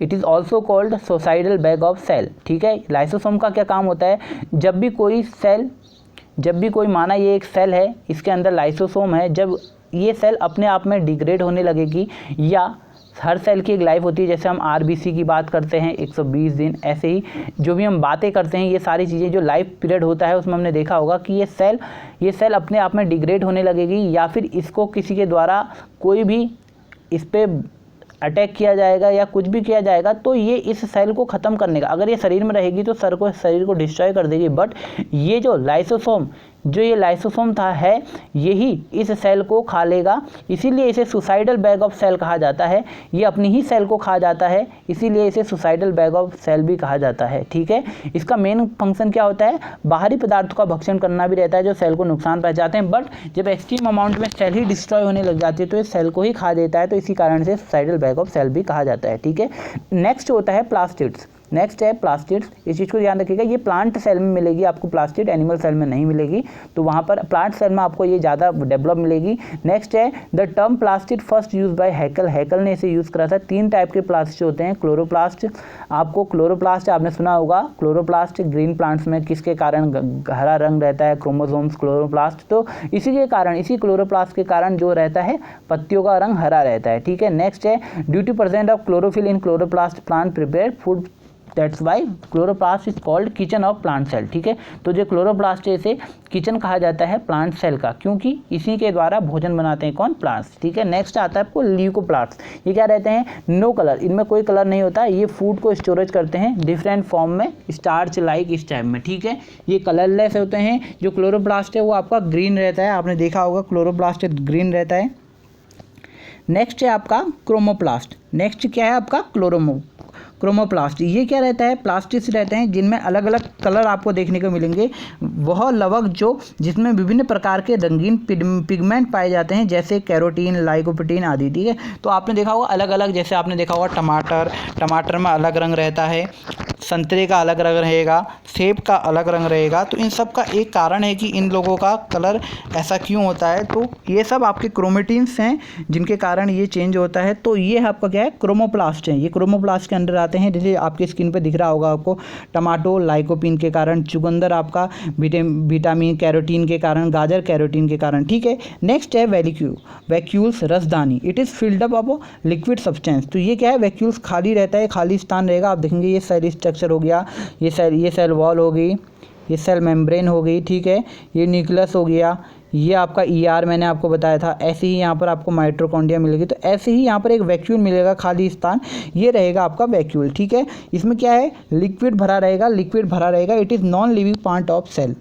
it is also called suicidal bag of cell. ठीक है, लाइसोसोम का क्या काम होता है, जब भी कोई माना ये एक सेल है, इसके अंदर लाइसोसोम है, जब ये सेल अपने आप में डिग्रेड होने लगेगी, या हर सेल की एक लाइफ होती है, जैसे हम आरबीसी की बात करते हैं 120 दिन, ऐसे ही जो भी हम बातें करते हैं, ये सारी चीज़ें जो लाइफ पीरियड होता है उसमें हमने देखा होगा कि ये सेल अपने आप में डिग्रेड होने लगेगी, या फिर इसको किसी के द्वारा कोई भी इस पर अटैक किया जाएगा या कुछ भी किया जाएगा, तो ये इस सेल को ख़त्म करने का, अगर ये शरीर में रहेगी तो शरीर को डिस्ट्रॉय कर देगी। बट ये जो लाइसोसोम है यही इस सेल को खा लेगा, इसीलिए इसे सुसाइडल बैग ऑफ सेल कहा जाता है। ये अपनी ही सेल को खा जाता है, इसीलिए इसे सुसाइडल बैग ऑफ सेल भी कहा जाता है। ठीक है, इसका मेन फंक्शन क्या होता है, बाहरी पदार्थों का भक्षण करना भी रहता है जो सेल को नुकसान पहुंचाते हैं, बट जब एक्सट्रीम अमाउंट में सेल ही डिस्ट्रॉय होने लग जाती है तो ये सेल को ही खा देता है, तो इसी कारण से सुसाइडल बैग ऑफ सेल भी कहा जाता है। ठीक है, नेक्स्ट होता है प्लास्टिड्स। नेक्स्ट है प्लास्टिड्स, इस चीज़ को ध्यान रखिएगा, ये प्लांट सेल में मिलेगी आपको प्लास्टिड, एनिमल सेल में नहीं मिलेगी, तो वहाँ पर प्लांट सेल में आपको ये ज़्यादा डेवलप मिलेगी। नेक्स्ट है the term plastid first use by Haeckel, Haeckel ने इसे यूज़ करा था। 3 टाइप के प्लास्टिड होते हैं, क्लोरोप्लास्ट, आपको क्लोरोप्लास्ट आपने सुना होगा, क्लोरोप्लास्ट ग्रीन प्लांट्स में किसके कारण हरा रंग रहता है, क्रोमोसोम्स क्लोरोप्लास्ट, तो इसी के कारण, इसी क्लोरोप्लास्ट के कारण जो रहता है पत्तियों का रंग हरा रहता है, ठीक है। नेक्स्ट है due to present of chlorophyll in chloroplast plant prepare food, that's why chloroplast is called kitchen of plant cell, ठीक है। तो जो क्लोरोप्लास्ट है इसे किचन कहा जाता है प्लांट सेल का, क्योंकि इसी के द्वारा भोजन बनाते हैं कौन, प्लांट्स, ठीक है। नेक्स्ट आता है आपको ल्यूकोप्लास्ट, ये क्या रहते हैं, नो कलर, इनमें कोई कलर नहीं होता, ये फूड को स्टोरेज करते हैं डिफरेंट फॉर्म में, स्टार्च लाइक इस टाइप में, ठीक है। ये कलरलेस होते हैं। जो क्लोरोप्लास्ट है वो आपका ग्रीन रहता है, आपने देखा होगा क्लोरोप्लास्ट ग्रीन रहता है। नेक्स्ट है आपका क्रोमोप्लास्ट, नेक्स्ट क्या है आपका क्रोमोप्लास्ट, ये क्या रहता है, प्लास्टिक्स रहते हैं जिनमें अलग अलग कलर आपको देखने को मिलेंगे। वह लवक जो जिसमें विभिन्न प्रकार के रंगीन पिगमेंट पाए जाते हैं, जैसे कैरोटीन, लाइकोपिटीन आदि, ठीक है। तो आपने देखा होगा अलग अलग, जैसे आपने देखा होगा टमाटर में अलग रंग रहता है, संतरे का अलग रंग रहेगा, सेब का अलग रंग रहेगा। तो इन सब का एक कारण है कि इन लोगों का कलर ऐसा क्यों होता है, तो ये सब आपके क्रोमेटिन्स हैं जिनके कारण ये चेंज होता है। तो ये आपका क्या है, क्रोमोप्लास्ट है, ये क्रोमोप्लास्ट के अंडर आते हैं। जैसे आपकी स्किन पे दिख रहा होगा आपको, टमाटो लाइकोपिन के कारण, चुकंदर आपका विटामिन कैरोटीन के कारण, गाजर कैरोटीन के कारण, ठीक है। नेक्स्ट है वैक्यूल्स रसदानी, it is filled up of liquid substance, तो ये क्या है, वैक्यूल्स खाली रहता है, खाली स्थान रहेगा। आप देखेंगे ये सेल स्ट्रक्चर हो गया, ये सेल वॉल हो गई, ये सेल मेम्ब्रेन हो गई, ठीक है, ये न्यूक्लियस हो गया, ये आपका ER मैंने आपको बताया था। ऐसे ही यहाँ पर आपको माइटोकॉन्ड्रिया मिलेगी, तो ऐसे ही यहाँ पर एक वैक्यूल मिलेगा, खाली स्थान, ये रहेगा आपका वैक्यूल, ठीक है। इसमें क्या है, लिक्विड भरा रहेगा, it is non living part of cell,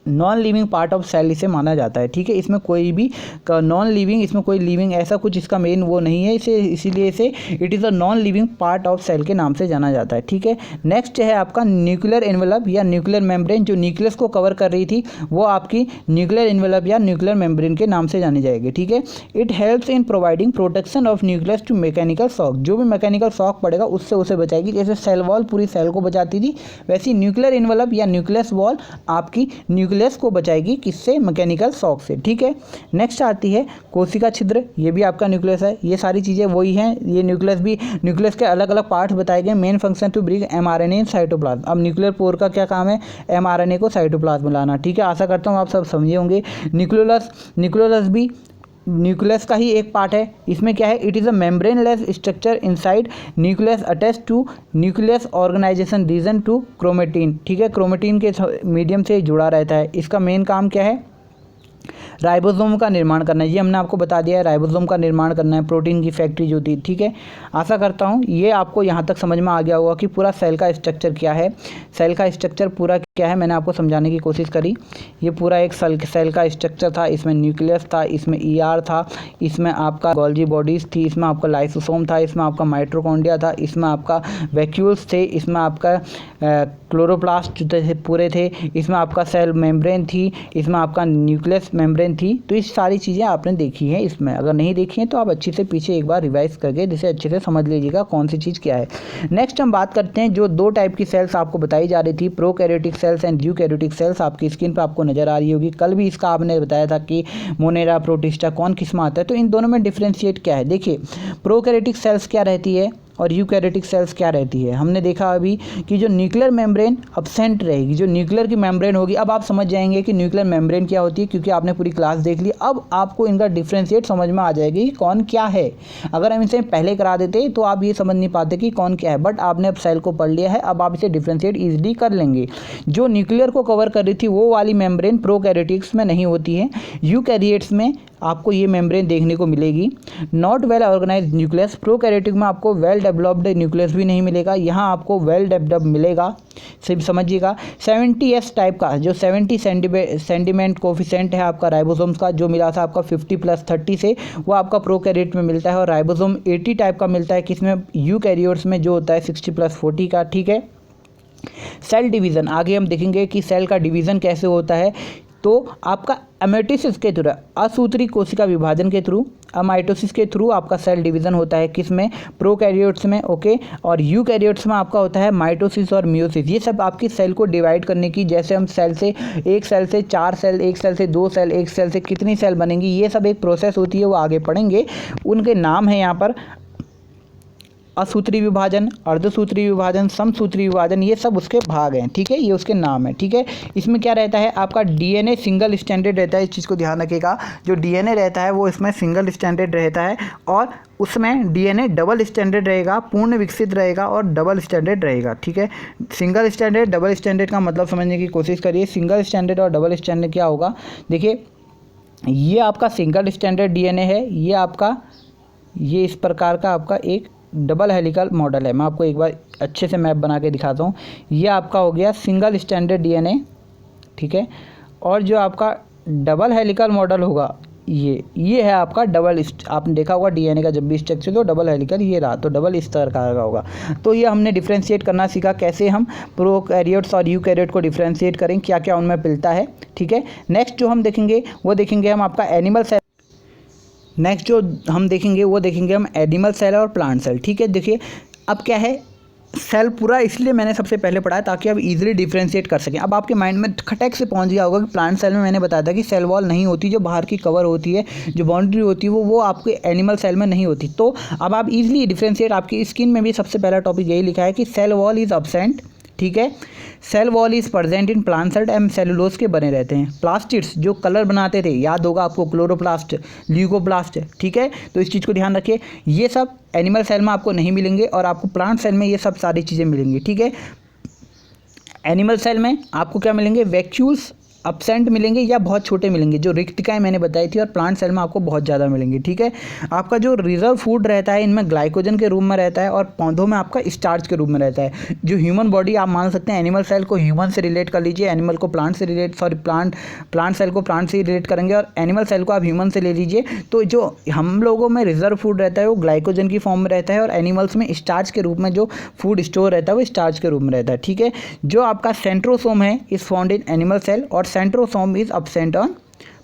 non living part of cell इसे माना जाता है, ठीक है। इसमें कोई भी नॉन लिविंग, इसमें कोई लिविंग ऐसा कुछ इसका मेन वो नहीं है, इसीलिए इसे it is a non living part of cell के नाम से जाना जाता है, ठीक है। नेक्स्ट है आपका न्यूक्लियर एनवेलप या न्यूक्लियर मेम्ब्रेन, जो न्यूक्लियस को कवर कर रही थी वो आपकी न्यूक्लियर एनवेलप या न्यूक्लियर मेम्ब्रेन के नाम से जानी जाएगी, ठीक है। It helps in providing protection of nucleus to mechanical shock, जो भी मैकेनिकल शॉक पड़ेगा उससे उसे बचाएगी। जैसे सेल वॉल पूरी सेल को बचाती थी, वैसी न्यूक्लियर एनवेलप या न्यूक्लियस वॉल आपकी न्यूक्लियस को बचाएगी, किससे, मैकेनिकल शॉक से, ठीक है। नेक्स्ट आती है कोशिका छिद्र, ये भी आपका न्यूक्लियस है, ये सारी चीज़ें वही हैं। ये न्यूक्लियस के अलग अलग पार्ट्स बताए गए। Main function to bring mRNA in cytoplasm, अब न्यूक्लियर पोर का क्या काम है, mRNA को साइटोप्लाज्म में लाना, ठीक है। आशा करता हूँ आप सब समझे होंगे। न्यूक्लियोलस भी न्यूक्लियस का ही एक पार्ट है। इसमें क्या है, it is a membraneless structure inside nucleus attach to nucleus organisation region to chromatin, ठीक है, क्रोमेटिन के मीडियम से जुड़ा रहता है। इसका मेन काम क्या है, राइबोसोम का निर्माण करना है, ये हमने आपको बता दिया है, राइबोसोम का निर्माण करना है, प्रोटीन की फैक्ट्री जो थी, ठीक है। आशा करता हूँ ये आपको यहाँ तक समझ में आ गया होगा कि पूरा सेल का स्ट्रक्चर क्या है, सेल का स्ट्रक्चर पूरा क्या है, मैंने आपको समझाने की कोशिश करी। ये पूरा एक सेल का स्ट्रक्चर था, इसमें न्यूक्लियस था, इसमें ER था, इसमें आपका गोल्गी बॉडीज़ थी, इसमें आपका लाइसोसोम था, इसमें आपका माइटोकॉन्ड्रिया था, इसमें आपका वैक्यूल्स थे, इसमें आपका क्लोरोप्लास्ट पूरे थे, इसमें आपका सेल मेम्ब्रेन थी, इसमें आपका न्यूक्लियस मेम्ब्रेन थी। तो ये सारी चीज़ें आपने देखी हैं इसमें, अगर नहीं देखी हैं तो आप अच्छी से पीछे एक बार रिवाइज करके जिसे अच्छे से समझ लीजिएगा कौन सी चीज़ क्या है। नेक्स्ट हम बात करते हैं जो 2 टाइप की सेल्स आपको बताई जा रही थी, prokaryotic cells and eukaryotic cells, आपकी स्क्रीन पर आपको नजर आ रही होगी। कल भी इसका आपने बताया था कि मोनेरा, प्रोटिस्टा कौन किस में आता है, तो इन दोनों में डिफ्रेंशिएट क्या है। देखिए प्रोकैरियोटिक सेल्स क्या रहती है और यूकैरियोटिक सेल्स क्या रहती है। हमने देखा अभी कि जो न्यूक्लियर मेम्ब्रेन अब्सेंट रहेगी, जो न्यूक्लियर की मेम्ब्रेन होगी। अब आप समझ जाएंगे कि न्यूक्लियर मेम्ब्रेन क्या होती है, क्योंकि आपने पूरी क्लास देख ली। अब आपको इनका डिफ्रेंशिएट समझ में आ जाएगी कि कौन क्या है। अगर हम इसे पहले करा देते तो आप ये समझ नहीं पाते कि कौन क्या है, बट आपने अब सेल को पढ़ लिया है, अब आप इसे डिफ्रेंशिएट ईजिली कर लेंगे। जो न्यूक्लियर को कवर कर रही थी वो वाली मेम्ब्रेन प्रोकैरियोटिक्स में नहीं होती है, यूकैरियोट्स में आपको ये मेम्ब्रेन देखने को मिलेगी। Not well organised nucleus, prokaryotic में आपको वेल डेवलप्ड न्यूक्लियस भी नहीं मिलेगा, यहाँ आपको वेल डेवलप्ड मिलेगा। सिर्फ समझिएगा 70S टाइप का जो 70 सेंटीमेंट कोफिशिएंट है आपका राइबोसोम्स का, जो मिला था आपका 50+30 से, वो आपका प्रोकैरियोट में मिलता है। और राइबोसोम 80 टाइप का मिलता है किसमें, यूकैरियोट्स में, जो होता है 60+40 का, ठीक है। सेल डिवीज़न, आगे हम देखेंगे कि सेल का डिवीज़न कैसे होता है। तो आपका एमेटिसिस के थ्रू, असूत्री कोशिका विभाजन के थ्रू, अमाइटोसिस के थ्रू आपका सेल डिवीजन होता है, किसमें, प्रोकैरियोट्स में, ओके। और यूकैरियोट्स में आपका होता है माइटोसिस और मियोसिस। ये सब आपकी सेल को डिवाइड करने की, जैसे हम सेल से, एक सेल से 4 सेल, एक सेल से 2 सेल, एक सेल से कितनी सेल बनेंगी, ये सब एक प्रोसेस होती है, वो आगे पढ़ेंगे। उनके नाम है यहाँ पर असूत्री विभाजन, अर्धसूत्री विभाजन, समसूत्री विभाजन, ये सब उसके भाग हैं, ठीक है, ये उसके नाम है, ठीक है। इसमें क्या रहता है, आपका डीएनए सिंगल स्टैंडर्ड रहता है, इस चीज़ को ध्यान रखिएगा। जो डीएनए रहता है वो इसमें सिंगल स्टैंडर्ड रहता है, और उसमें डीएनए डबल स्टैंडर्ड रहेगा, पूर्ण विकसित रहेगा और डबल स्टैंडर्ड रहेगा, ठीक है। सिंगल स्टैंडर्ड, डबल स्टैंडर्ड का मतलब समझने की कोशिश करिए। सिंगल स्टैंडर्ड और डबल स्टैंडर्ड क्या होगा, देखिए, ये आपका सिंगल स्टैंडर्ड डीएनए है, ये आपका, ये इस प्रकार का आपका एक डबल हेलिकल मॉडल है। मैं आपको एक बार अच्छे से मैप बना के दिखाता हूँ। ये आपका हो गया सिंगल स्टैंडर्ड डीएनए, ठीक है। और जो आपका डबल हेलिकल मॉडल होगा, ये है आपका डबल, आपने देखा होगा डीएनए का जब भी स्ट्रक्चर तो डबल हेलिकल ये रहा, तो डबल इस तरह का होगा। तो ये हमने डिफ्रेंशिएट करना सीखा, कैसे हम प्रोकैरियोट्स और यूकैरियोट को डिफ्रेंशिएट करें, क्या क्या उनमें मिलता है, ठीक है। नेक्स्ट जो हम देखेंगे वो देखेंगे हम आपका एनिमल सेल, नेक्स्ट जो हम देखेंगे वो देखेंगे हम एनिमल सेल और प्लांट सेल, ठीक है। देखिए अब क्या है, सेल पूरा इसलिए मैंने सबसे पहले पढ़ा है ताकि आप इजीली डिफ्रेंशिएट कर सकें। अब आपके माइंड में खटक से पहुंच गया होगा कि प्लांट सेल में मैंने बताया था कि सेल वॉल नहीं होती, जो बाहर की कवर होती है, जो बाउंड्री होती है वो आपके एनिमल सेल में नहीं होती। तो अब आप इजीली डिफ्रेंशिएट, आपकी स्किन में भी सबसे पहला टॉपिक यही लिखा है कि सेल वॉल इज अब्सेंट, ठीक है। Cell wall is present in plant cell and cellulose के बने रहते हैं। प्लास्टिड्स जो कलर बनाते थे, याद होगा आपको, क्लोरोप्लास्ट, ल्यूकोप्लास्ट, ठीक है। तो इस चीज़ को ध्यान रखिए, ये सब एनिमल सेल में आपको नहीं मिलेंगे और आपको प्लांट सेल में ये सब सारी चीज़ें मिलेंगी, ठीक है। एनिमल सेल में आपको क्या मिलेंगे, वैक्यूल्स अब्सेंट मिलेंगे या बहुत छोटे मिलेंगे, जो रिक्तिकाएं मैंने बताई थी, और प्लांट सेल में आपको बहुत ज़्यादा मिलेंगी, ठीक है। आपका जो रिजर्व फूड रहता है इनमें ग्लाइकोजन के रूप में रहता है, और पौधों में आपका स्टार्च के रूप में रहता है। जो ह्यूमन बॉडी, आप मान सकते हैं एनिमल सेल को ह्यूमन से रिलेट कर लीजिए, एनिमल को प्लांट से रिलेट, प्लांट सेल को प्लांट से रिलेट करेंगे और एनिमल सेल को आप ह्यूमन से ले लीजिए। तो जो हम लोगों में रिजर्व फूड रहता है वो ग्लाइकोजन की फॉर्म में रहता है, और एनिमल्स में स्टार्च के रूप में जो फूड स्टोर रहता है वो स्टार्च के रूप में रहता है, ठीक है। जो आपका सेंट्रोसोम है is found in animal cell और centrosome is absent on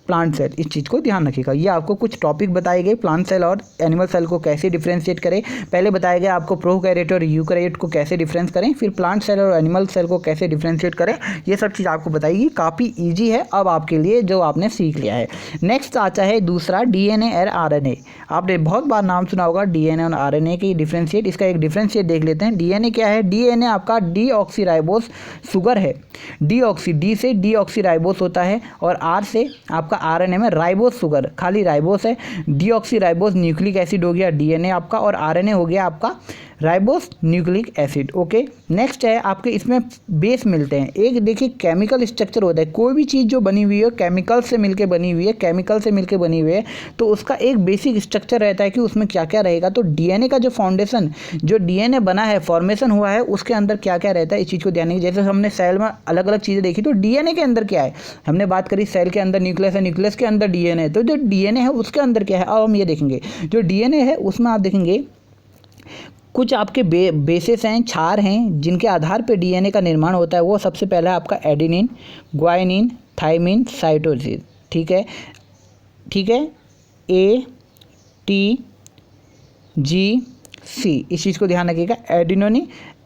plant cell, इस चीज़ को ध्यान रखिएगा। ये आपको कुछ टॉपिक बताए गए, प्लांट सेल और एनिमल सेल को कैसे डिफ्रेंशिएट करें। पहले बताया गया आपको प्रोकैरियोट और यूकैरियोट को कैसे डिफरेंस करें, फिर प्लांट सेल और एनिमल सेल को कैसे डिफ्रेंशिएट करें, ये सब चीज़ आपको बताइए। काफ़ी ईजी है अब आपके लिए, जो आपने सीख लिया है। नेक्स्ट आता है दूसरा, डीएनए और आरएनए। आपने बहुत बार नाम सुना होगा डीएनए और आरएनए की डिफ्रेंशिएट, इसका एक डिफ्रेंशिएट देख लेते हैं। डीएनए क्या है, डीएनए आपका डीऑक्सीराइबोस शुगर है। डी से डीऑक्सीराइबोस होता है, और आर से आपका आरएनए में राइबोस शुगर, खाली राइबोस है। डीऑक्सीराइबोस न्यूक्लिक एसिड हो गया डीएनए आपका, और आरएनए हो गया आपका ribose nucleic acid, okay. Next है आपके इसमें बेस मिलते हैं। एक देखिए केमिकल स्ट्रक्चर होता है, कोई भी चीज़ जो बनी हुई है केमिकल से मिलके बनी हुई है, केमिकल से मिलके बनी हुई है, तो उसका एक बेसिक स्ट्रक्चर रहता है कि उसमें क्या क्या रहेगा। तो डीएनए का जो फाउंडेशन, जो डीएनए बना है, फॉर्मेशन हुआ है, उसके अंदर क्या क्या रहता है, इस चीज़ को ध्यान रखिए। जैसे हमने सेल में अलग अलग चीज़ें देखी, तो डीएनए के अंदर क्या है, हमने बात करी सेल के अंदर न्यूक्लियस है, न्यूक्लियस के अंदर डीएनए है, तो जो डीएनए है उसके अंदर क्या है, अब हम ये देखेंगे। जो डीएनए है उसमें आप देखेंगे कुछ आपके बेसिस हैं, क्षार हैं, जिनके आधार पे डीएनए का निर्माण होता है। वो सबसे पहला है आपका एडेनिन, ग्वाइनिन, थाइमिन, साइटोसिन, ठीक है, ठीक है, A T G C, इस चीज़ को ध्यान रखिएगा।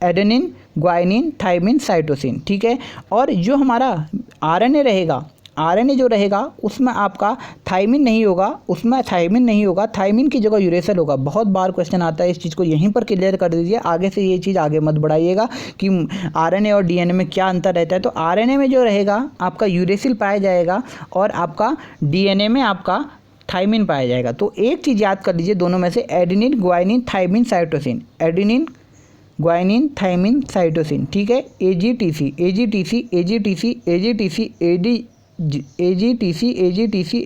एडेनिन, ग्वाइनिन, थाइमिन, साइटोसिन, ठीक है। और जो हमारा आरएनए रहेगा, आरएनए जो रहेगा उसमें आपका थाइमिन नहीं होगा, उसमें थाइमिन नहीं होगा, थाइमिन की जगह यूरेसिल होगा। बहुत बार क्वेश्चन आता है, इस चीज़ को यहीं पर क्लियर कर दीजिए, आगे से ये चीज़ आगे मत बढ़ाइएगा कि आरएनए और डीएनए में क्या अंतर रहता है। तो आरएनए में जो रहेगा आपका यूरेसिल पाया जाएगा, और आपका डीएनए में आपका थाइमिन पाया जाएगा। तो एक चीज़ याद कर लीजिए दोनों में से, adenine, guanine, thymine, cytosine, adenine, guanine, thymine, cytosine, ठीक है। AGTC, AGTC, AGTC, AGTC,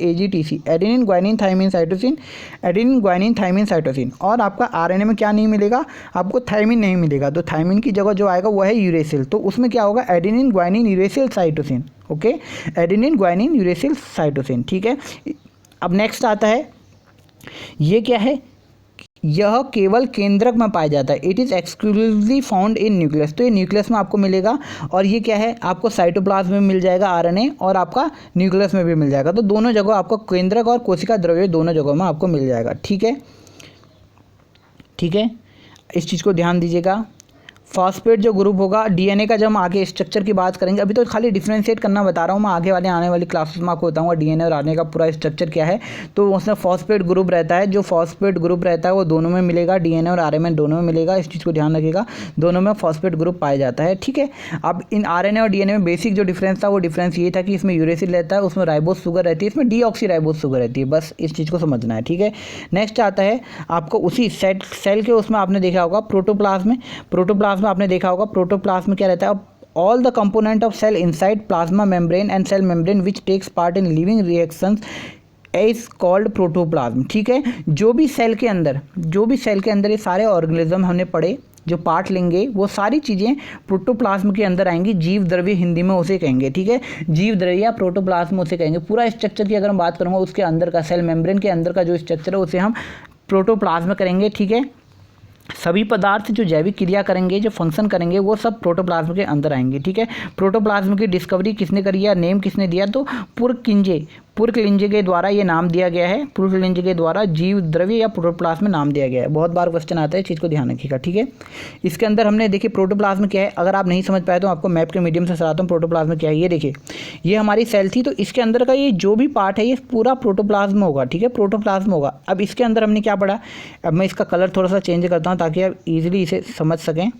AGTC, adenine, guanine, thymine, cytosine, adenine, guanine, thymine, cytosine. और आपका आरएनए में क्या नहीं मिलेगा, आपको थाइमिन नहीं मिलेगा। तो थाइमिन की जगह जो आएगा वो है यूरेसिल, तो उसमें क्या होगा, adenine, guanine, uracil, cytosine, okay. Adenine, guanine, uracil, cytosine, ठीक है। अब नेक्स्ट आता है, ये क्या है, यह केवल केंद्रक में पाया जाता है। It is exclusively found in nucleus, तो ये न्यूक्लियस में आपको मिलेगा, और ये क्या है आपको साइटोप्लाज्म में मिल जाएगा आरएनए, और आपका न्यूक्लियस में भी मिल जाएगा। तो दोनों जगह आपको केंद्रक और कोशिका द्रव्य दोनों जगहों में आपको मिल जाएगा। ठीक है, ठीक है, इस चीज़ को ध्यान दीजिएगा। फॉस्फेट जो ग्रुप होगा डीएनए का, जब हम आगे स्ट्रक्चर की बात करेंगे, अभी तो खाली डिफ्रेंशिएट करना बता रहा हूँ मैं, आगे वाले आने वाली क्लासेस में आपको बताऊंगा डीएनए और आरएनए का पूरा स्ट्रक्चर क्या है। तो उसमें फॉस्फेट ग्रुप रहता है, जो फॉस्फेट ग्रुप रहता है वो दोनों में मिलेगा, डीएनए और आरएनए दोनों में मिलेगा, इस चीज़ को ध्यान रखिएगा, दोनों में फॉस्फेट ग्रुप पाया जाता है। ठीक है, अब इन आरएनए और डीएनए में बेसिक जो डिफरेंस था वो डिफरेंस ये था कि इसमें यूरेसिल रहता है, उसमें राइबोस शुगर रहती है, इसमें डीऑक्सीराइबोस शुगर रहती है, बस इस चीज़ को समझना है। ठीक है, नेक्स्ट आता है आपको उसी सेल के, उसमें आपने देखा होगा प्रोटोप्लाज्म में आपने देखा होगा प्रोटोप्लाज्म में क्या रहता है, all the component of cell inside plasma membrane and cell membrane which takes part in living reactions is called protoplasm. ठीक है, जो भी सेल के अंदर ये सारे ऑर्गेनिज्म हमने पढ़े, जो पार्ट लेंगे वो सारी चीज़ें प्रोटोप्लाज्म के अंदर आएंगी। जीव द्रव्य हिंदी में उसे कहेंगे। ठीक है, जीव द्रव्य या प्रोटोप्लाज्म उसे कहेंगे। पूरा स्ट्रक्चर की अगर हम बात करूँगा, उसके अंदर का सेल मेम्ब्रेन के अंदर का जो स्ट्रक्चर है उसे हम प्रोटोप्लाज्म करेंगे। ठीक है, सभी पदार्थ जो जैविक क्रिया करेंगे, जो फंक्शन करेंगे, वो सब प्रोटोप्लाज्म के अंदर आएंगे। ठीक है, प्रोटोप्लाज्म की डिस्कवरी किसने करी या नेम किसने दिया, तो पुर्कलिंजे के द्वारा ये नाम दिया गया है। पुर्कलिंजे के द्वारा जीव द्रव्य या प्रोटोप्लाज्म में नाम दिया गया है। बहुत बार क्वेश्चन आता है, चीज़ को ध्यान रखिएगा। ठीक है, इसके अंदर हमने देखिए प्रोटोप्लाज्म क्या है, अगर आप नहीं समझ पाए तो आपको मैप के मीडियम से सराहता हूँ प्रोटोप्लाज्म क्या है। ये देखिए, ये हमारी सेल थी, तो इसके अंदर का ये जो भी पार्ट है ये पूरा प्रोटोप्लाज्म होगा। ठीक है, प्रोटोप्लाज्म होगा। अब इसके अंदर हमने क्या पढ़ा, अब मैं इसका कलर थोड़ा सा चेंज करता हूँ ताकि आप ईजिली इसे समझ सकें।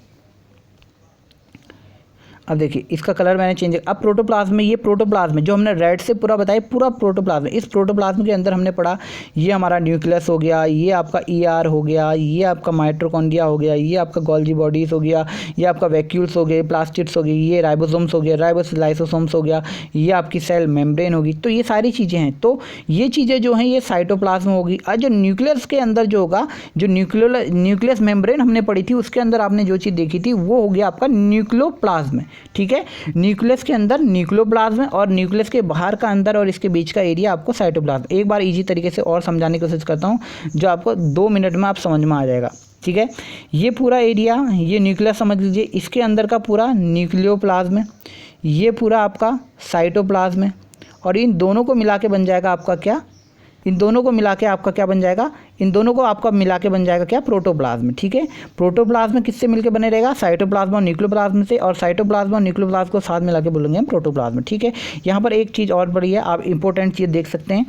अब देखिए इसका कलर मैंने चेंज, अब प्रोटोप्लाज्म में, ये प्रोटोप्लाज्म जो हमने रेड से पूरा बताया, पूरा प्रोटोप्लाज्म, इस प्रोटोप्लाज्म के अंदर हमने पढ़ा, ये हमारा न्यूक्लियस हो गया, ये आपका ईआर हो गया, ये आपका माइटोकॉन्ड्रिया हो गया, ये आपका गोल्गी बॉडीज हो गया, ये आपका वैक्यूल्स हो गए, प्लास्टिड्स हो गई, ये राइबोसोम्स हो गया, लाइसोसोम्स हो गया, ये आपकी सेल मेम्ब्रेन होगी। तो ये सारी चीज़ें हैं, तो ये चीज़ें जो हैं ये साइटोप्लाज्म होगी। और जो न्यूक्लियस के अंदर जो होगा, जो न्यूक्लियस मेम्ब्रेन हमने पढ़ी थी, उसके अंदर आपने जो चीज़ देखी थी वो हो गया आपका न्यूक्लियोप्लाज्म। ठीक है, न्यूक्लियस के अंदर न्यूक्लियोप्लाज्म और न्यूक्लियस के बाहर का अंदर और इसके बीच का एरिया आपको साइटोप्लाज्म। एक बार इजी तरीके से और समझाने की कोशिश करता हूँ, जो आपको 2 मिनट में आप समझ में आ जाएगा। ठीक है, ये पूरा एरिया, ये न्यूक्लियस समझ लीजिए, इसके अंदर का पूरा न्यूक्लियोप्लाज्म, ये पूरा आपका साइटोप्लाज्म, और इन दोनों को मिला के बन जाएगा आपका क्या, इन दोनों को मिला के आपका क्या बन जाएगा, इन दोनों को आपका मिला के बन जाएगा क्या, प्रोटोप्लाज्म। ठीक है, प्रोटोप्लाज्म किससे मिलके बने रहेगा, साइटोप्लाज्म और न्यूक्लियोप्लाज्म से, और साइटोप्लाज्म और न्यूक्लियोप्लाज्म को साथ मिला के बोलेंगे हम प्रोटोप्लाज्म। ठीक है, यहाँ पर एक चीज़ और बड़ी है, आप इंपॉर्टेंट चीज़ देख सकते हैं।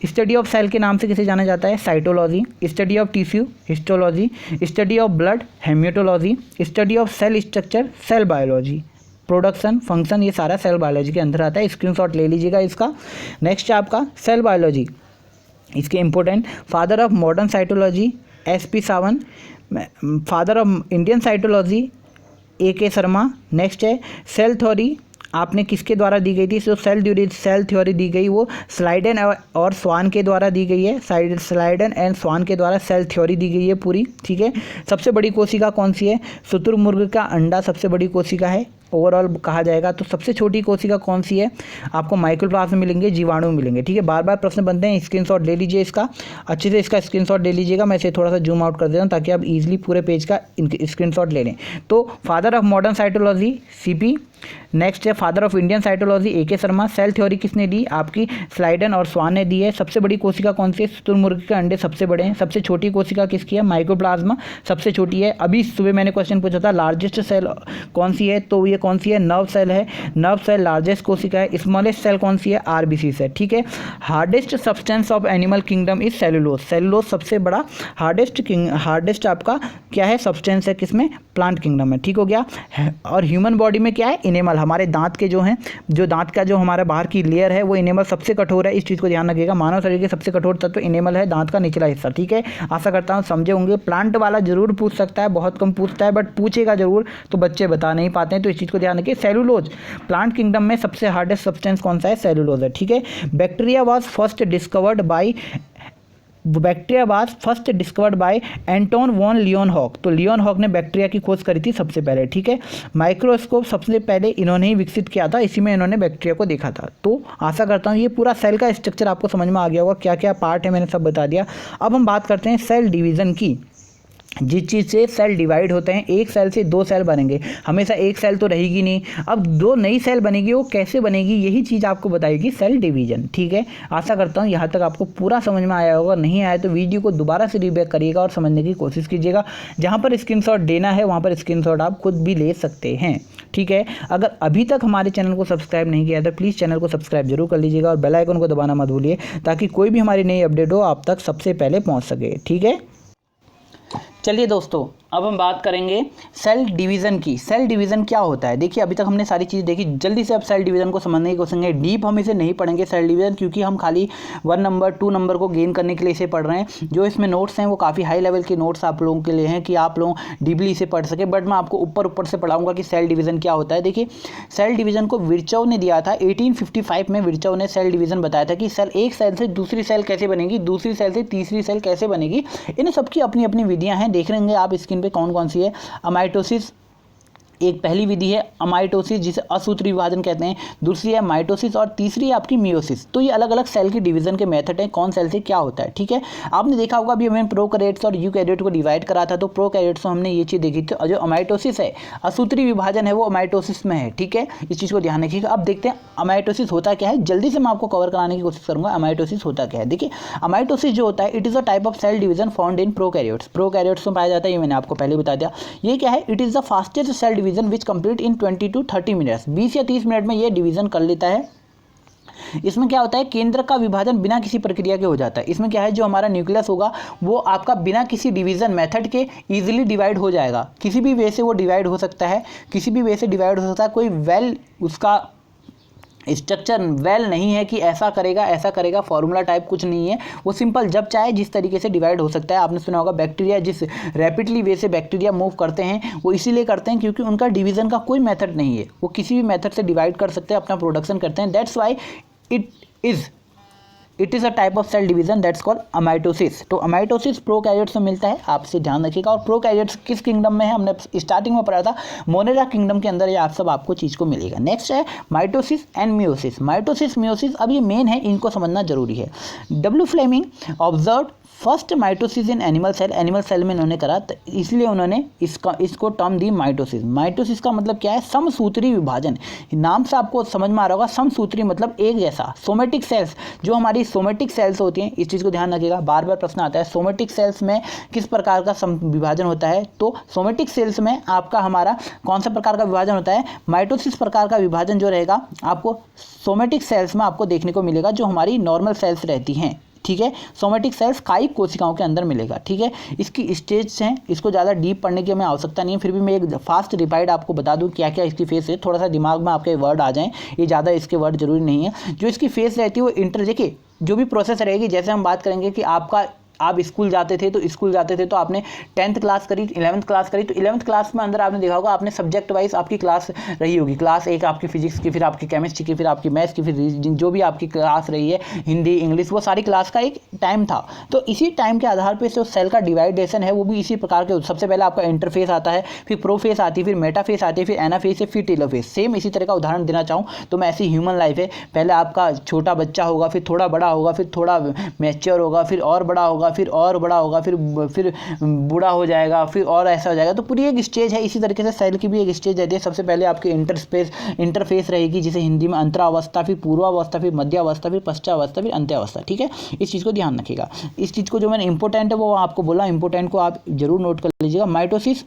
स्टडी ऑफ सेल के नाम से किसे जाना जाता है, cytology. Study of tissue, histology. Study of blood, hematology. Study of cell structure, cell biology. Production, function, ये सारा सेल बायोलॉजी के अंदर आता है। स्क्रीनशॉट ले लीजिएगा इसका। नेक्स्ट है आपका सेल बायोलॉजी, इसके important, father of modern cytology SP Sawant, father of Indian cytology AK Sharma. Next है सेल थ्योरी, आपने किसके द्वारा दी गई थी, जो सेल थ्योरी दी गई वो स्लाइडन और स्वान के द्वारा दी गई है। स्लाइडन एंड स्वान के द्वारा सेल थ्योरी दी गई है पूरी। ठीक है, सबसे बड़ी कोशिका कौन सी है, शुतुरमुर्ग का अंडा सबसे बड़ी कोशिका है ओवरऑल कहा जाएगा। तो सबसे छोटी कोशिका कौन सी है, आपको माइक्रोप्लाज्म मिलेंगे, जीवाणु मिलेंगे। ठीक है, बार बार प्रश्न बनते हैं, स्क्रीनशॉट ले लीजिए इसका, अच्छे से इसका स्क्रीनशॉट ले लीजिएगा। मैं इसे थोड़ा सा जूम आउट कर देता हूँ ताकि आप इजीली पूरे पेज का स्क्रीनशॉट ले लें। तो father of modern cytology CP। Next है father of Indian cytology AK Sharma. Cell theory किसने दी, आपकी स्लाइडन और स्वान ने दी है। सबसे बड़ी कोशिका कौन सी है, शुतुरमुर्ग के अंडे सबसे बड़े हैं। सबसे छोटी कोशिका किसकी है, माइक्रोप्लाज्मा सबसे छोटी है। अभी सुबह मैंने क्वेश्चन पूछा था लार्जेस्ट सेल कौन सी है, तो ये कौन सी है, नर्व सेल है। नर्व सेल लार्जेस्ट कोशिका है। स्मॉलेस्ट सेल कौन सी है, RBC से। ठीक है, hardest substance of animal kingdom is cellulose. Cellulose सबसे बड़ा हार्डेस्ट आपका क्या है, सब्सटेंस है किसमें, प्लांट किंगडम में। ठीक हो गया, और ह्यूमन बॉडी में क्या है, इनेमल, हमारे दांत के जो हैं, जो दांत का जो हमारा बाहर की लेयर है वो इनेमल सबसे कठोर है। इस चीज़ को ध्यान रखिएगा, मानव शरीर के सबसे कठोर तत्व इनेमल है, दांत का निचला हिस्सा। ठीक है, आशा करता हूँ समझे होंगे। प्लांट वाला जरूर पूछ सकता है, बहुत कम पूछता है, बट पूछेगा जरूर, तो बच्चे बता नहीं पाते हैं, तो इस चीज़ को ध्यान रखिए। सेलुलोज, प्लांट किंगडम में सबसे हार्डेस्ट सब्सटेंस कौन सा है, सेलुलोज है। ठीक है, bacteria was first discovered by Anton von Leeuwenhoek. तो लियोनहॉक ने बैक्टीरिया की खोज करी थी सबसे पहले। ठीक है, माइक्रोस्कोप सबसे पहले इन्होंने ही विकसित किया था, इसी में इन्होंने बैक्टीरिया को देखा था। तो आशा करता हूँ ये पूरा सेल का स्ट्रक्चर आपको समझ में आ गया होगा, क्या क्या पार्ट है मैंने सब बता दिया। अब हम बात करते हैं सेल डिवीज़न की। जिस चीज़ से सेल डिवाइड होते हैं, एक सेल से दो सेल बनेंगे, हमेशा एक सेल तो रहेगी नहीं, अब दो नई सेल बनेगी, वो कैसे बनेगी यही चीज़ आपको बताएगी सेल डिवीजन। ठीक है, आशा करता हूँ यहाँ तक आपको पूरा समझ में आया होगा। नहीं आया तो वीडियो को दोबारा से रीबैक करिएगा और समझने की कोशिश कीजिएगा। जहाँ पर स्क्रीनशॉट देना है वहाँ पर स्क्रीनशॉट आप खुद भी ले सकते हैं। ठीक है, अगर अभी तक हमारे चैनल को सब्सक्राइब नहीं किया तो प्लीज़ चैनल को सब्सक्राइब जरूर कर लीजिएगा और बेल आइकन को दबाना मत भूलिए, ताकि कोई भी हमारी नई अपडेट हो आप तक सबसे पहले पहुँच सके। ठीक है, चलिए दोस्तों, अब हम बात करेंगे सेल डिवीज़न की। सेल डिवीज़न क्या होता है? देखिए, अभी तक हमने सारी चीज़ देखी, जल्दी से अब सेल डिवीज़न को समझने की कोशिश करेंगे। डीप हम इसे नहीं पढ़ेंगे सेल डिवीज़न, क्योंकि हम खाली 1 नंबर 2 नंबर को गेन करने के लिए इसे पढ़ रहे हैं। जो इसमें नोट्स हैं वो काफ़ी हाई लेवल के नोट्स आप लोगों के लिए हैं कि आप लोग डीपली इसे पढ़ सके, बट मैं आपको ऊपर से पढ़ाऊँगा कि सेल डिवीज़न क्या होता है। देखिए, सेल डिवीज़न को विर्चोव ने दिया था 1855 में। विर्चोव ने सेल डिवीज़न बताया था कि सेल, एक सेल से दूसरी सेल कैसे बनेगी, दूसरी सेल से तीसरी सेल कैसे बनेगी। इन सबकी अपनी अपनी विधियाँ हैं, देख लेंगे आप स्क्रीन पे कौन कौन सी है। अमाइटोसिस एक पहली विधि है, अमाइटोसिस जिसे असूत्री विभाजन कहते हैं, दूसरी है माइटोसिस और तीसरी है आपकी मियोसिस। तो ये अलग अलग सेल की डिवीजन के मेथड हैं, कौन सेल से क्या होता है। ठीक है, आपने देखा होगा अभी हमने प्रोकैरियोट्स और यूकैरियोट को डिवाइड करा था, तो प्रोकैरियोट्स में हमने ये चीज़ देखी थी। और जो अमाइटोसिस है, असूत्री विभाजन है, वो अमाइटोसिस में है। ठीक है, इस चीज़ को ध्यान रखिएगा। अब देखते हैं अमाइटोसिस होता क्या है, जल्दी से मैं आपको कवर कराने की कोशिश करूँगा अमाइटोसिस होता क्या है। देखिए, अमाइटोसिस जो होता है, it is a type of cell division found in prokaryotes. Prokaryotes में पाया जाता है, ये मैंने आपको पहले बता दिया। ये क्या है, it is the fastest cell division which complete 20 to 30 minutes, 20 या 30 मिनट में ये डिवीजन कर लेता है। इसमें क्या होता है, केंद्र का विभाजन बिना किसी प्रक्रिया के हो जाता है। इसमें क्या है, जो हमारा न्यूक्लियस होगा वो आपका बिना किसी डिवीजन मेथड के इजीली डिवाइड हो जाएगा। किसी भी वे से वो डिवाइड हो सकता है, किसी भी वे से डिवाइड हो सकता है। कोई वेल उसका स्ट्रक्चर वेल नहीं है कि ऐसा करेगा फॉर्मूला टाइप कुछ नहीं है। वो सिंपल जब चाहे जिस तरीके से डिवाइड हो सकता है। आपने सुना होगा बैक्टीरिया जिस रैपिडली वे से बैक्टीरिया मूव करते हैं, वो इसीलिए करते हैं क्योंकि उनका डिवीजन का कोई मेथड नहीं है। वो किसी भी मेथड से डिवाइड कर सकते हैं, अपना प्रोडक्शन करते हैं। That's why it is a type of cell division that's called amitosis. तो अमाइटोसिस प्रोकैरियोट्स में मिलता है, आपसे ध्यान रखिएगा। और प्रोकैरियोट्स किस किंगडम में है, हमने स्टार्टिंग में पढ़ा था मोनेरा किंगडम के अंदर, ये आप सब आपको चीज़ को मिलेगा। नेक्स्ट है mitosis and meiosis. Mitosis meiosis अब ये मेन है, इनको समझना जरूरी है। W Fleming observe first mitosis in animal cell. Animal cell में इन्होंने करा, तो इसलिए उन्होंने इसको टर्म दी माइटोसिस। माइटोसिस का मतलब क्या है, समसूत्री विभाजन। नाम से आपको समझ में आ रहा होगा, समसूत्री मतलब एक जैसा। सोमेटिक सेल्स, जो हमारी सोमेटिक सेल्स होती हैं, इस चीज़ को ध्यान रखिएगा, बार बार प्रश्न आता है सोमेटिक सेल्स में किस प्रकार का विभाजन होता है। तो सोमेटिक सेल्स में आपका हमारा कौन सा प्रकार का विभाजन होता है, माइटोसिस प्रकार का विभाजन जो रहेगा आपको सोमेटिक सेल्स में आपको देखने को मिलेगा, जो हमारी नॉर्मल सेल्स रहती हैं। ठीक है, सोमेटिक सेल्स कायिक कोशिकाओं के अंदर मिलेगा। ठीक है, इसकी स्टेज हैं, इसको ज़्यादा डीप पढ़ने की हमें आवश्यकता नहीं है, फिर भी मैं एक फास्ट रिवाइड आपको बता दूं क्या क्या इसकी फेस है, थोड़ा सा दिमाग में आपके वर्ड आ जाएं, ये ज़्यादा इसके वर्ड जरूरी नहीं है। जो इसकी फेस रहती है वो देखिए जो भी प्रोसेस रहेगी, जैसे हम बात करेंगे कि आप स्कूल जाते थे तो आपने 10th क्लास करी, 11th क्लास करी, तो 11th क्लास में अंदर आपने देखा होगा आपने सब्जेक्ट वाइज आपकी क्लास रही होगी। क्लास एक आपकी फिजिक्स की, फिर आपकी केमिस्ट्री की, फिर आपकी मैथ्स की, फिर रीजनिंग, जो भी आपकी क्लास रही है, हिंदी इंग्लिश, वो सारी क्लास का एक टाइम था। तो इसी टाइम के आधार पर जो सेल का डिवाइडेशन है वो भी इसी प्रकार के, सबसे पहले आपका इंटरफेस आता है, फिर प्रोफेस आती है, फिर मेटाफेस आती है, फिर एनाफेस है, फिर टेलोफेस। सेम इसी तरह का उदाहरण देना चाहूँ तो मैं ऐसी ह्यूमन लाइफ है, पहले आपका छोटा बच्चा होगा, फिर थोड़ा बड़ा होगा, फिर थोड़ा मैच्योर होगा, फिर और बड़ा होगा, फिर और बड़ा होगा, फिर बूढ़ा हो जाएगा, फिर और ऐसा हो जाएगा। तो पूरी एक स्टेज है। इसी तरीके से सेल की भी एक स्टेज रहती है। सबसे पहले आपकी इंटरफेस रहेगी, जिसे हिंदी में अंतरावस्था, फिर पूर्वावस्था, फिर मध्यावस्था, फिर पश्चावस्था, फिर अंत्यावस्था। ठीक है, इस चीज़ को ध्यान रखिएगा। इस चीज़ को जो मैंने इंपॉर्टेंट है वो आपको बोला, इंपॉर्टेंट को आप जरूर नोट कर लीजिएगा। माइटोसिस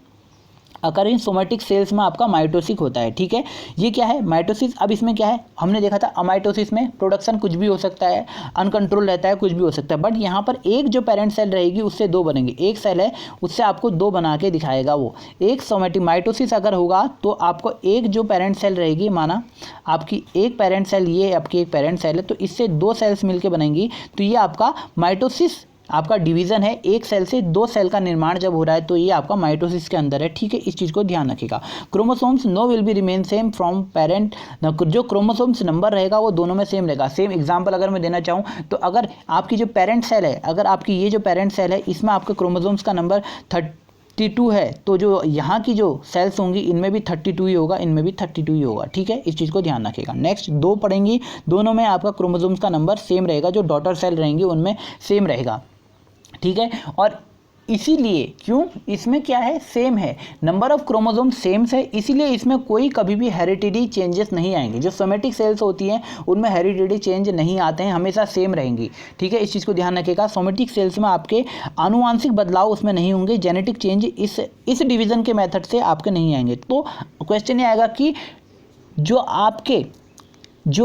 अगर इन सोमेटिक सेल्स में आपका माइटोसिस होता है। ठीक है, ये क्या है माइटोसिस। अब इसमें क्या है, हमने देखा था अमाइटोसिस में प्रोडक्शन कुछ भी हो सकता है, अनकंट्रोल रहता है, कुछ भी हो सकता है। बट यहाँ पर एक जो पेरेंट सेल रहेगी उससे दो बनेंगे। एक सेल है उससे आपको दो बना के दिखाएगा वो। एक सोमेटिक माइटोसिस अगर होगा तो आपको एक जो पेरेंट सेल रहेगी, माना आपकी एक पेरेंट सेल, ये आपकी एक पेरेंट सेल है, तो इससे दो सेल्स मिलकर बनेंगी, तो ये आपका माइटोसिस आपका डिवीजन है। एक सेल से दो सेल का निर्माण जब हो रहा है तो ये आपका माइटोसिस के अंदर है। ठीक है, इस चीज़ को ध्यान रखिएगा। Chromosomes no will be remain same from parent. जो क्रोमोसोम्स नंबर रहेगा वो दोनों में सेम रहेगा। सेम एग्जांपल अगर मैं देना चाहूँ तो अगर आपकी जो पेरेंट सेल है, अगर आपकी ये जो पेरेंट सेल है इसमें आपके क्रोमोसोम्स का नंबर 32 है, तो जो यहाँ की जो सेल्स होंगी इनमें भी 32 ही होगा, इनमें भी 32 ही होगा। ठीक है, इस चीज़ को ध्यान रखिएगा। नेक्स्ट दो पढ़ेंगी, दोनों में आपका क्रोमोसोम्स का नंबर सेम रहेगा, जो डॉटर सेल रहेंगी उनमें सेम रहेगा। ठीक है, और इसीलिए क्यों, इसमें क्या है, सेम है, नंबर ऑफ क्रोमोसोम सेम है, इसीलिए इसमें कोई कभी भी हेरिडिटी चेंजेस नहीं आएंगे। जो सोमेटिक सेल्स होती हैं उनमें हेरिडिटी चेंज नहीं आते हैं, हमेशा सेम रहेंगी, ठीक है, इस चीज़ को ध्यान रखिएगा। सोमेटिक सेल्स में आपके आनुवांशिक बदलाव उसमें नहीं होंगे, जेनेटिक चेंज इस डिवीज़न के मेथड से आपके नहीं आएंगे। तो क्वेश्चन ये आएगा कि जो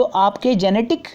आपके जेनेटिक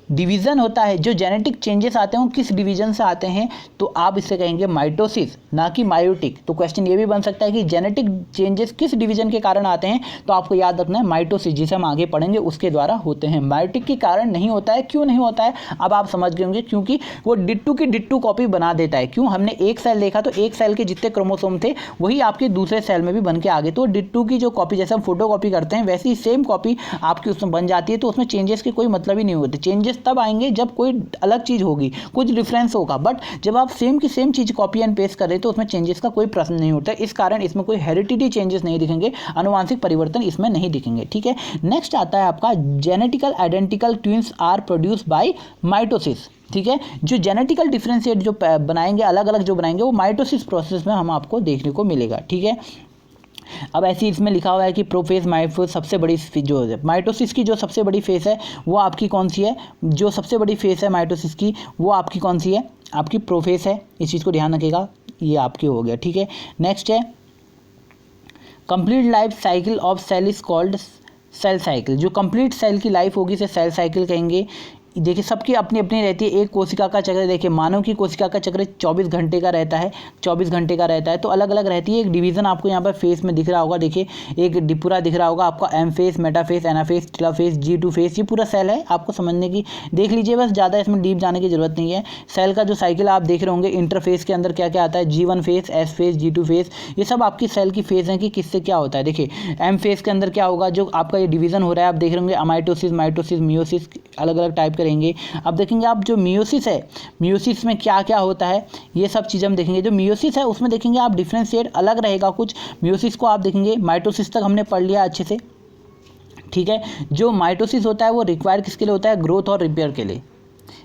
डिवीज़न होता है, जो जेनेटिक चेंजेस आते हैं वो किस डिवीज़न से आते हैं, तो आप इससे कहेंगे माइटोसिस, ना कि मायोटिक। तो क्वेश्चन ये भी बन सकता है कि जेनेटिक चेंजेस किस डिवीज़न के कारण आते हैं, तो आपको याद रखना है माइटोसिस, जिसे हम आगे पढ़ेंगे उसके द्वारा होते हैं। मायोटिक के कारण नहीं होता है। क्यों नहीं होता है अब आप समझ गए होंगे, क्योंकि वो डिट्टू की डिट्टू कॉपी बना देता है। क्यों, हमने एक सेल देखा तो एक सेल के जितने क्रोमोसोम थे वही आपके दूसरे सेल में भी बन के आ गए। तो डिट्टू की जो कॉपी, जैसे हम फोटो कॉपी करते हैं वैसी सेम कॉपी आपकी उसमें बन जाती है। तो उसमें चेंजेस के कोई मतलब ही नहीं होते। चेंजेस तब आएंगे जब कोई अलग चीज़ होगी, कुछ डिफरेंस होगा, बट जब आप सेम की same cheese copy and paste कर रहे तो उसमें चेंजेस का कोई प्रश्न नहीं होता। इस कारण इसमें कोई हेरिडिटी चेंजेस नहीं दिखेंगे, आनुवांशिक परिवर्तन इसमें नहीं दिखेंगे, ठीक है। नेक्स्ट आता है आपका genetical identical twins are produce by mitosis, ठीक है। जो जेनेटिकल डिफरेंशिएट जो बनाएंगे, अलग अलग जो बनाएंगे, वो माइटोसिस प्रोसेस में हम आपको देखने को मिलेगा, ठीक है। अब ऐसे इसमें लिखा हुआ है कि प्रोफेज माइटोसिस सबसे बड़ी जो है माइटोसिस की जो सबसे बड़ी फेस है वो आपकी कौन सी है, जो सबसे बड़ी फेस है माइटोसिस की वो आपकी कौन सी है, आपकी प्रोफेस है। इस चीज़ को ध्यान रखिएगा, ये आपकी हो गया, ठीक है। नेक्स्ट है complete life cycle of cell is called cell cycle. जो कंप्लीट सेल की लाइफ होगी इसे सेल साइकिल कहेंगे। देखिए सबकी अपनी अपनी रहती है। एक कोशिका का चक्र, देखिए मानव की कोशिका का चक्र 24 घंटे का रहता है, 24 घंटे का रहता है। तो अलग अलग रहती है। एक डिवीज़न आपको यहाँ पर फेस में दिख रहा होगा, देखिए एक पूरा दिख रहा होगा आपका M phase, metaphase, anaphase, telophase, G2 phase, ये पूरा सेल है। आपको समझने की देख लीजिए, बस ज़्यादा इसमें डीप जाने की जरूरत नहीं है। सेल का जो साइकिल आप देख रहे होंगे, इंटरफेस के अंदर क्या क्या आता है, G1 face, S face, G2 phase, ये सब आपकी सेल की फेस हैं कि किससे क्या होता है। देखिए एम फेस के अंदर क्या होगा, जो आपका ये डिवीज़न हो रहा है आप देख रहे होंगे, अमाइटोसिस, माइटोसिस, मियोसिस, अलग अलग टाइप करेंगे। अब देखेंगे आप जो मियोसिस है, मियोसिस में क्या क्या होता है ये सब चीज़ हम देखेंगे। जो मियोसिस है उसमें देखेंगे आप डिफरेंशिएट अलग रहेगा कुछ। मियोसिस को आप देखेंगे, माइटोसिस तक हमने पढ़ लिया अच्छे से, ठीक है। जो माइटोसिस होता है वो रिक्वायर किसके लिए होता है, ग्रोथ और रिपेयर के लिए।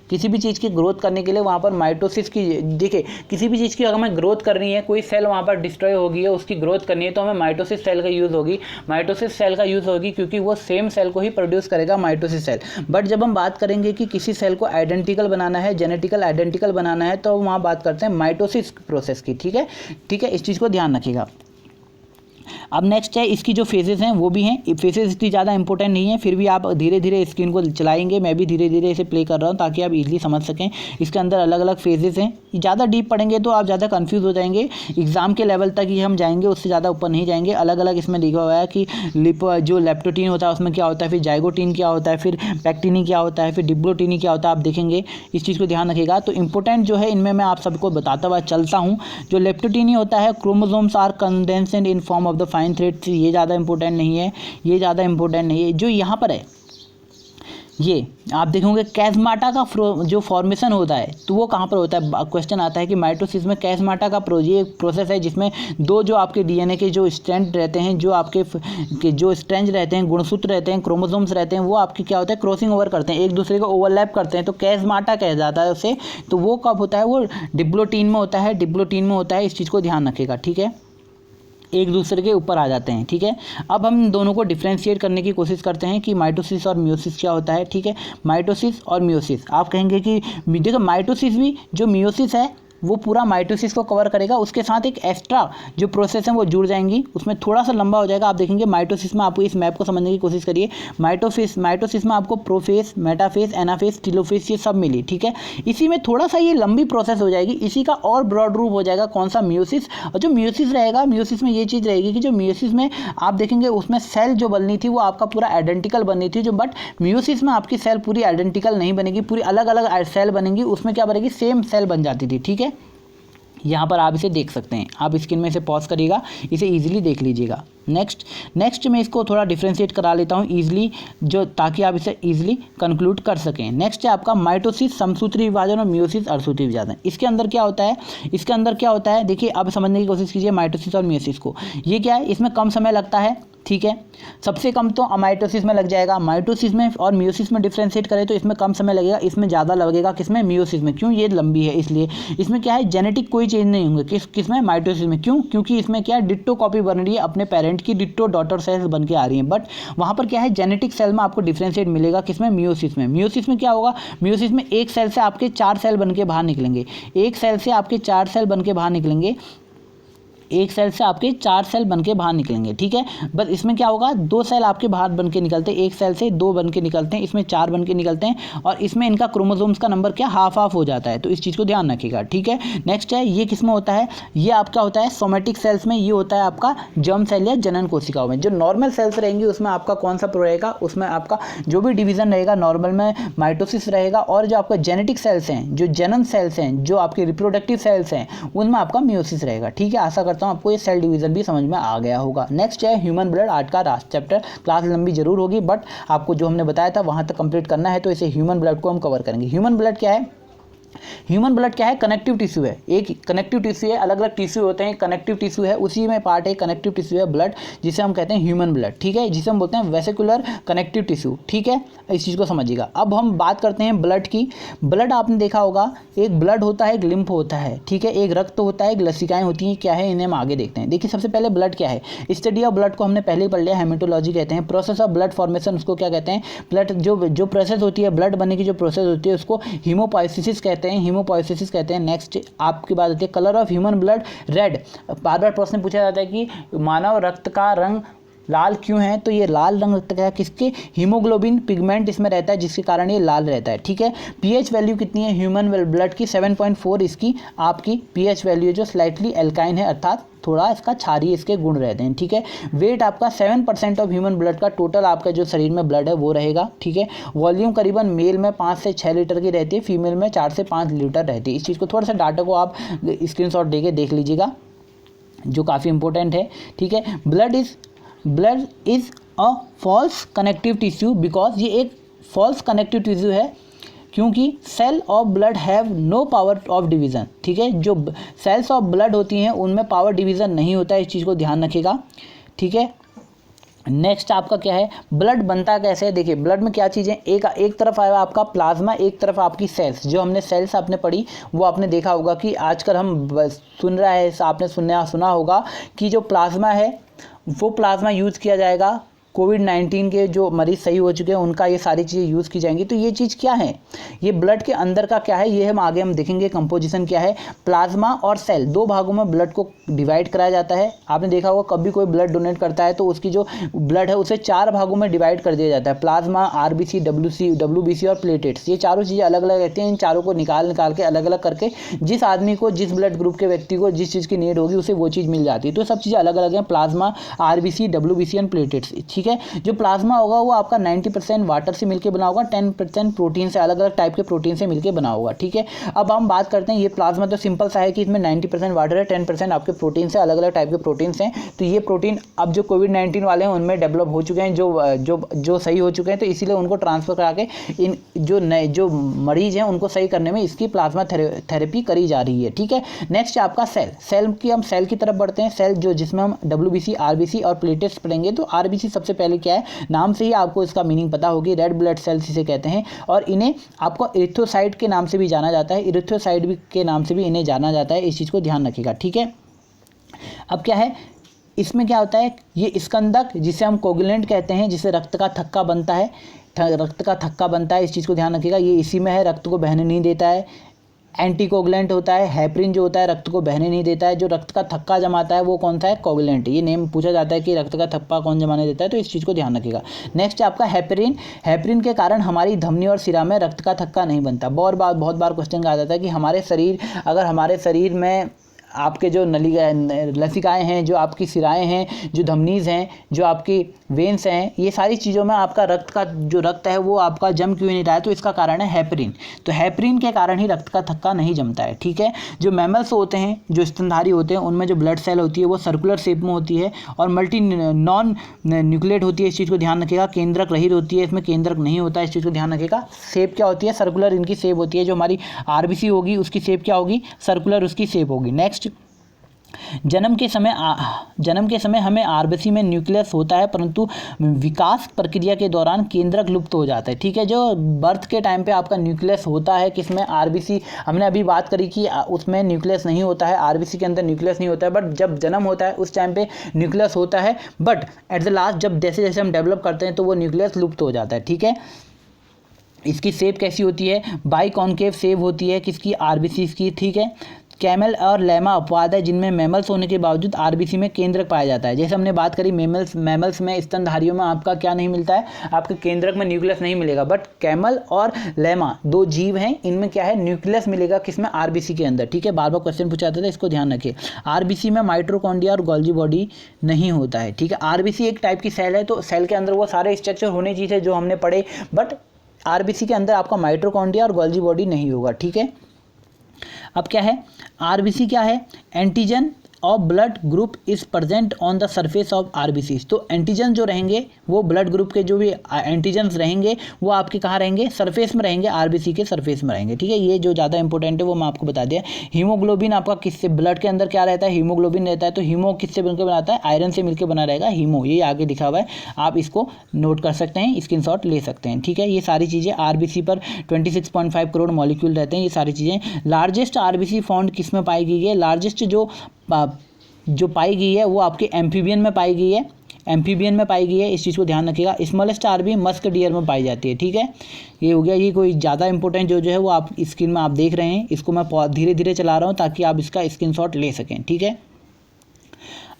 किसी भी चीज़ की ग्रोथ करने के लिए वहाँ पर माइटोसिस की, देखिए किसी भी चीज़ की अगर हमें ग्रोथ करनी है, कोई सेल वहाँ पर डिस्ट्रॉय होगी है, उसकी ग्रोथ करनी है तो हमें माइटोसिस सेल का यूज़ होगी। माइटोसिस सेल का यूज़ होगी क्योंकि वो सेम सेल को ही प्रोड्यूस करेगा, माइटोसिस सेल। बट जब हम बात करेंगे कि किसी सेल को आइडेंटिकल बनाना है, जेनेटिकल आइडेंटिकल बनाना है, तो वहाँ बात करते हैं माइटोसिस प्रोसेस की, ठीक है, ठीक है। इस चीज़ को ध्यान रखिएगा। अब नेक्स्ट है इसकी जो फेजेस हैं वो भी हैं। फेजेस इतनी ज़्यादा इंपॉर्टेंट नहीं है, फिर भी आप धीरे धीरे स्क्रीन को चलाएंगे, मैं भी धीरे धीरे इसे प्ले कर रहा हूँ ताकि आप इजीली समझ सकें। इसके अंदर अलग अलग फेजेस हैं। ज़्यादा डीप पढ़ेंगे तो आप ज़्यादा कंफ्यूज हो जाएंगे, एग्जाम के लेवल तक ही हम जाएंगे, उससे ज़्यादा ऊपर नहीं जाएंगे। अलग अलग इसमें लिखा हुआ है कि जो लेप्टोटीन होता है उसमें क्या होता है, फिर जाइगोटीन क्या होता है, फिर पैक्टिनी क्या होता है, फिर डिप्लोटीनी क्या होता है, आप देखेंगे। इस चीज़ को ध्यान रखिएगा। तो इंपॉर्टेंट जो है इनमें मैं आप सबको बताता हुआ चलता हूँ। जो लेप्टोटीनी होता है, chromosomes are condensed in form of the fine threads, ये ज़्यादा इंपॉर्टेंट नहीं है, ये ज़्यादा इंपॉर्टेंट नहीं है। जो यहाँ पर है ये आप देखोगे कैज़माटा का जो फॉर्मेशन होता है तो वो कहाँ पर होता है। क्वेश्चन आता है कि माइटोसिस में कैज़माटा का ये प्रोसेस है जिसमें दो जो आपके डीएनए के जो स्ट्रैंड रहते हैं, जो आपके जो स्ट्रैंड रहते हैं, गुणसूत्र रहते हैं, क्रोमोसोम्स रहते हैं, वो आपके क्या होता है, क्रॉसिंग ओवर करते हैं, एक दूसरे को ओवरलैप करते हैं, तो कैज़माटा कहा जाता है उसे। तो वो कब होता है, वो डिप्लोटीन में होता है, डिप्लोटीन में होता है। इस चीज़ को ध्यान रखिएगा, ठीक है। एक दूसरे के ऊपर आ जाते हैं, ठीक है। अब हम दोनों को डिफ्रेंशिएट करने की कोशिश करते हैं कि माइटोसिस और मियोसिस क्या होता है, ठीक है। माइटोसिस और मियोसिस, आप कहेंगे कि देखो माइटोसिस भी, जो मियोसिस है वो पूरा माइटोसिस को कवर करेगा, उसके साथ एक एक्स्ट्रा जो प्रोसेस है वो जुड़ जाएंगी, उसमें थोड़ा सा लंबा हो जाएगा। आप देखेंगे माइटोसिस में, आपको इस मैप को समझने की कोशिश करिए। माइटोसिस में आपको प्रोफेस, मेटाफेस, एनाफेस, टेलोफेस ये सब मिली, ठीक है। इसी में थोड़ा सा ये लंबी प्रोसेस हो जाएगी, इसी का और ब्रॉड रूप हो जाएगा कौन सा, मियोसिस। और जो मियोसिस रहेगा, मियोसिस में ये चीज़ रहेगी कि जो मियोसिस में आप देखेंगे उसमें सेल जो बननी थी वो आपका पूरा आइडेंटिकल बननी थी, जो बट मियोसिस में आपकी सेल पूरी आइडेंटिकल नहीं बनेगी, पूरी अलग अलग सेल बनेंगी। उसमें क्या बनेगी, सेम सेल बन जाती थी, ठीक है। यहाँ पर आप इसे देख सकते हैं, आप स्क्रीन में इसे पॉज करिएगा, इसे इजीली देख लीजिएगा। नेक्स्ट मैं इसको थोड़ा डिफ्रेंशिएट करा लेता हूँ इजीली, जो ताकि आप इसे इजीली कंक्लूड कर सकें। नेक्स्ट है आपका माइटोसिस समसूत्री विभाजन और मियोसिस अर्धसूत्री विभाजन। इसके अंदर क्या होता है, इसके अंदर क्या होता है, देखिए अब समझने की कोशिश कीजिए माइटोसिस और मियोसिस को। ये क्या है, इसमें कम समय लगता है, ठीक है। सबसे कम तो माइटोसिस में लग जाएगा, माइटोसिस में और मियोसिस में डिफ्रेंशिएट करें तो इसमें कम समय लगेगा, इसमें ज़्यादा लगेगा किसमें, मियोसिस में। क्यों, ये लंबी है इसलिए। इसमें क्या है, जेनेटिक कोई चेंज नहीं होंगे, किसमें, माइटोसिस में। क्यों, क्योंकि इसमें क्या है, डिट्टो कॉपी बन रही है, अपने पेरेंट की डिट्टो डॉटर सेल्स बन के आ रही हैं। बट वहाँ पर क्या है, जेनेटिक सेल में आपको डिफ्रेंशिएट मिलेगा किसमें, मियोसिस में। मियोसिस में क्या होगा, मियोसिस में एक सेल से आपके 4 सेल बन के बाहर निकलेंगे, एक सेल से आपके 4 सेल बन के बाहर निकलेंगे, एक सेल से आपके 4 सेल बन के बाहर निकलेंगे, ठीक है। बस इसमें क्या होगा, 2 सेल आपके बाहर बन के निकलते हैं, एक सेल से 2 बन के निकलते हैं, इसमें 4 बन के निकलते हैं, और इसमें इनका क्रोमोसोम्स का नंबर क्या, हाफ हाफ हो जाता है। तो इस चीज़ को ध्यान रखिएगा, ठीक है। नेक्स्ट है, ये किस में होता है, ये आपका होता है सोमेटिक सेल्स में, ये होता है आपका जर्म सेल या जनन कोशिकाओं में। जो नॉर्मल सेल्स रहेंगी उसमें आपका कौन सा रहेगा, उसमें आपका जो भी डिवीजन रहेगा नॉर्मल में माइटोसिस रहेगा, और जो आपका जेनेटिक सेल्स हैं, जो जनन सेल्स हैं, जो आपके रिप्रोडक्टिव सेल्स हैं, उनमें आपका मियोसिस रहेगा, ठीक है। आशा करता हूँ आपको ये सेल डिवीजन भी समझ में आ गया होगा। नेक्स्ट है ह्यूमन ब्लड, आज का लास्ट चैप्टर, क्लास लंबी जरूर होगी बट आपको जो हमने बताया था वहां तक कंप्लीट करना है, तो इसे ह्यूमन ब्लड को हम कवर करेंगे। ह्यूमन ब्लड क्या है, ह्यूमन ब्लड क्या है, कनेक्टिव टिश्यू है, एक कनेक्टिव टिश्यू है, अलग अलग टिश्यू होते हैं, कनेक्टिव टिश्यू है, उसी में पार्ट है कनेक्टिव टिश्यू है ब्लड, जिसे हम कहते हैं ह्यूमन ब्लड, ठीक है, जिसे हम बोलते हैं वेसिकुलर कनेक्टिव टिश्यू, ठीक है। इस चीज़ को समझिएगा। अब हम बात करते हैं ब्लड की। ब्लड आपने देखा होगा, एक ब्लड होता है, एक लिम्फ होता है, ठीक है, एक रक्त होता है, एक लसिकाएं होती हैं, क्या है, इन्हें हम आगे देखते हैं। देखिए सबसे पहले ब्लड क्या है, स्टडी ऑफ ब्लड को हमने पहले ही पढ़ लिया, हेमेटोलॉजी कहते हैं। प्रोसेस ऑफ ब्लड फॉर्मेशन उसको क्या कहते हैं, ब्लड जो प्रोसेस होती है, ब्लड बनने की जो प्रोसेस होती है उसको हीमोपोइसिस कहते हैं, हीमोपोइसिस कहते हैं। नेक्स्ट आपकी बात होती है colour of human blood red. बार बार प्रश्न पूछा जाता है कि मानव रक्त का रंग लाल क्यों है, तो ये लाल रंग क्या है, किसके, हीमोग्लोबिन पिगमेंट इसमें रहता है, जिसके कारण ये लाल रहता है, ठीक है। पीएच वैल्यू कितनी है ह्यूमन ब्लड की, 7.4 इसकी आपकी पीएच वैल्यू है, जो स्लाइटली एल्काइन है, अर्थात थोड़ा इसका क्षारीय इसके गुण रहते हैं, ठीक है। वेट आपका 7% ऑफ ह्यूमन ब्लड का टोटल आपका जो शरीर में ब्लड है वो रहेगा, ठीक है। वॉल्यूम करीबन मेल में 5 से 6 लीटर की रहती है, फीमेल में 4 से 5 लीटर रहती है। इस चीज़ को थोड़ा सा डाटा को आप स्क्रीनशॉट देके देख लीजिएगा, जो काफ़ी इंपॉर्टेंट है, ठीक है। Blood is a false connective tissue, because ये एक फॉल्स कनेक्टिव टिश्यू है, क्योंकि cell of blood have no power of division, ठीक है। जो सेल्स ऑफ ब्लड होती हैं उनमें पावर डिवीज़न नहीं होता है, इस चीज़ को ध्यान रखिएगा, ठीक है। नेक्स्ट आपका क्या है, ब्लड बनता कैसे है। देखिए ब्लड में क्या चीज़ें, एक तरफ आया आपका प्लाज्मा, एक तरफ आपकी सेल्स। जो हमने सेल्स आपने पढ़ी वो आपने देखा होगा कि आजकल हम सुन रहा है, आपने सुना होगा कि जो प्लाज्मा है वो प्लाज्मा यूज़ किया जाएगा, कोविड-19 के जो मरीज़ सही हो चुके हैं उनका ये सारी चीज़ें यूज़ की जाएंगी। तो ये चीज़ क्या है, ये ब्लड के अंदर का क्या है, ये हम आगे देखेंगे कंपोजिशन क्या है। प्लाज्मा और सेल, 2 भागों में ब्लड को डिवाइड कराया जाता है। आपने देखा होगा कभी कोई ब्लड डोनेट करता है तो उसकी जो ब्लड है उसे 4 भागों में डिवाइड कर दिया जाता है, प्लाज्मा, आरबीसी, डब्ल्यूबीसी और प्लेटेट्स। ये चारों चीज़ें अलग अलग रहती हैं, इन चारों को निकाल के अलग अलग करके जिस आदमी को, जिस ब्लड ग्रुप के व्यक्ति को जिस चीज़ की नीड होगी उसे वो चीज़ मिल जाती है। तो सब चीज़ें अलग अलग हैं, plasma, RBC, WBC and platelets, ठीक है। जो प्लाज्मा होगा वो आपका 90% वाटर से मिलकर बना होगा, 10% प्रोटीन से, अलग अलग टाइप के प्रोटीन से मिलकर बना होगा, ठीक है। अब हम बात करते हैं, ये प्लाज्मा तो सिंपल सा है कि इसमें 90% वाटर है, 10% आपके प्रोटीन से, अलग अलग टाइप के प्रोटीन्स हैं। तो ये प्रोटीन अब जो कोविड-19 वाले हैं उनमें डेवलप हो चुके हैं, जो सही हो चुके हैं, तो इसीलिए उनको ट्रांसफ़र करा के इन जो मरीज़ हैं उनको सही करने में इसकी प्लाज्मा थेरेपी करी जा रही है, ठीक है। नेक्स्ट आपका सेल की, हम सेल की तरफ बढ़ते हैं। सेल जो जिसमें हम डब्ल्यूबीसी, आरबीसी और प्लेटेट्स पढ़ेंगे। तो आरबीसी सबसे पहले क्या है, नाम से ही आपको इसका मीनिंग पता होगी, रेड ब्लड सेल्स इसे कहते हैं, और इन्हें आपको इरिथ्रोसाइट के नाम से भी जाना जाता है, इरिथ्रोसाइट के नाम से भी इन्हें जाना जाता है। इस चीज़ को ध्यान रखिएगा, ठीक है। अब क्या है, इसमें क्या होता है, ये स्कंदक जिसे हम कोगुलेंट कहते हैं, जिसे रक्त का थक्का बनता है, इस चीज़ को ध्यान रखिएगा। ये इसी में है, रक्त को बहने नहीं देता है। एंटीकोगुलेंट होता है, हेपरिन जो होता है रक्त को बहने नहीं देता है। जो रक्त का थक्का जमाता है वो कौन सा है, कोगुलेंट। ये नेम पूछा जाता है कि रक्त का थक्का कौन जमाने देता है, तो इस चीज़ को ध्यान रखिएगा। नेक्स्ट आपका हेपरिन के कारण हमारी धमनी और सिरा में रक्त का थक्का नहीं बनता। बहुत बार क्वेश्चन आ जाता है कि हमारे शरीर में आपके जो लसिकाएँ हैं, जो आपकी सिराएँ हैं, जो धमनीज़ हैं, जो आपकी वेन्स हैं, ये सारी चीज़ों में आपका रक्त है वो आपका जम क्यों नहीं रहा है, तो इसका कारण है हेपरिन। तो हेपरिन के कारण ही रक्त का थक्का नहीं जमता है, ठीक है। जो मैमल्स होते हैं, जो स्तनधारी होते हैं, उनमें जो ब्लड सेल होती है वो सर्कुलर शेप में होती है और नॉन न्यूक्लिएट होती है। इस चीज़ को ध्यान रखिएगा। केंद्रक रहित होती है, इसमें केंद्रक नहीं होता है, इस चीज़ को ध्यान रखिएगा। शेप क्या होती है, सर्कुलर इनकी शेप होती है। जो हमारी आरबीसी होगी उसकी शेप क्या होगी, सर्कुलर उसकी शेप होगी। नेक्स्ट जन्म के समय हमें आरबीसी में न्यूक्लियस होता है, परंतु विकास प्रक्रिया के दौरान केंद्रक लुप्त हो जाता है। ठीक है, जो बर्थ के टाइम पे आपका न्यूक्लियस होता है किसमें, आरबीसी, हमने अभी बात करी कि उसमें न्यूक्लियस नहीं होता है, आरबीसी के अंदर न्यूक्लियस नहीं होता है, बट जब जन्म होता है उस टाइम पे न्यूक्लियस होता है, बट एट द लास्ट जब जैसे जैसे हम डेवलप करते हैं तो वो न्यूक्लियस लुप्त हो जाता है। ठीक है, इसकी शेप कैसी होती है, बाई कॉन्केव शेप होती है किसकी, आरबीसी की। ठीक है, कैमल और लेमा अपवाद है जिनमें मैमल्स होने के बावजूद आरबीसी में केंद्रक पाया जाता है। जैसे हमने बात करी मैमल्स में, स्तनधारियों में आपका क्या नहीं मिलता है, आपके केंद्रक में न्यूक्लियस नहीं मिलेगा, बट कैमल और लेमा दो जीव हैं, इनमें क्या है, न्यूक्लियस मिलेगा किसमें, आरबीसी के अंदर। ठीक है, बार बार क्वेश्चन पूछा जाता है, इसको ध्यान रखिए। आरबीसी में माइटोकॉन्ड्रिया और गोल्गी बॉडी नहीं होता है। ठीक है, आरबीसी एक टाइप की सेल है, तो सेल के अंदर वो सारे स्ट्रक्चर होने चाहिए जो हमने पढ़े, बट आरबीसी के अंदर आपका माइटोकॉन्ड्रिया और गोल्गी बॉडी नहीं होगा। ठीक है, अब क्या है, आरबीसी क्या है, antigen of blood group is present on the surface of RBC. तो एंटीजन जो रहेंगे वो ब्लड ग्रुप के जो भी एंटीजन्स रहेंगे वो आपके कहाँ रहेंगे, सरफेस में रहेंगे, आरबीसी के सरफेस में रहेंगे। ठीक है, ये जो ज़्यादा इंपॉर्टेंट है वो मैं आपको बता दिया। हीमोग्लोबिन आपका किससे, ब्लड के अंदर क्या रहता है, हीमोग्लोबिन रहता है, तो हीमो किससे मिलकर बनाता है, आयरन से मिलकर बना रहेगा हीमो, ये आगे लिखा हुआ है, आप इसको नोट कर सकते हैं, स्क्रीनशॉट ले सकते हैं। ठीक है, ये सारी चीज़ें आरबीसी पर 26.5 करोड़ मॉलिक्यूल रहते हैं, ये सारी चीज़ें। लार्जेस्ट आरबीसी फाउंड किस में पाई गई है, लार्जेस्ट जो पाई गई है वो आपके एम्फीबियन में पाई गई है, एम्फीबियन में पाई गई है, इस चीज़ को ध्यान रखिएगा। स्मॉलेस्ट आरबी मस्क डियर में पाई जाती है। ठीक है, ये हो गया, ये कोई ज़्यादा इंपॉर्टेंट जो है वो आप स्क्रीन में आप देख रहे हैं, इसको मैं धीरे धीरे चला रहा हूँ ताकि आप इसका स्क्रीनशॉट ले सकें। ठीक है,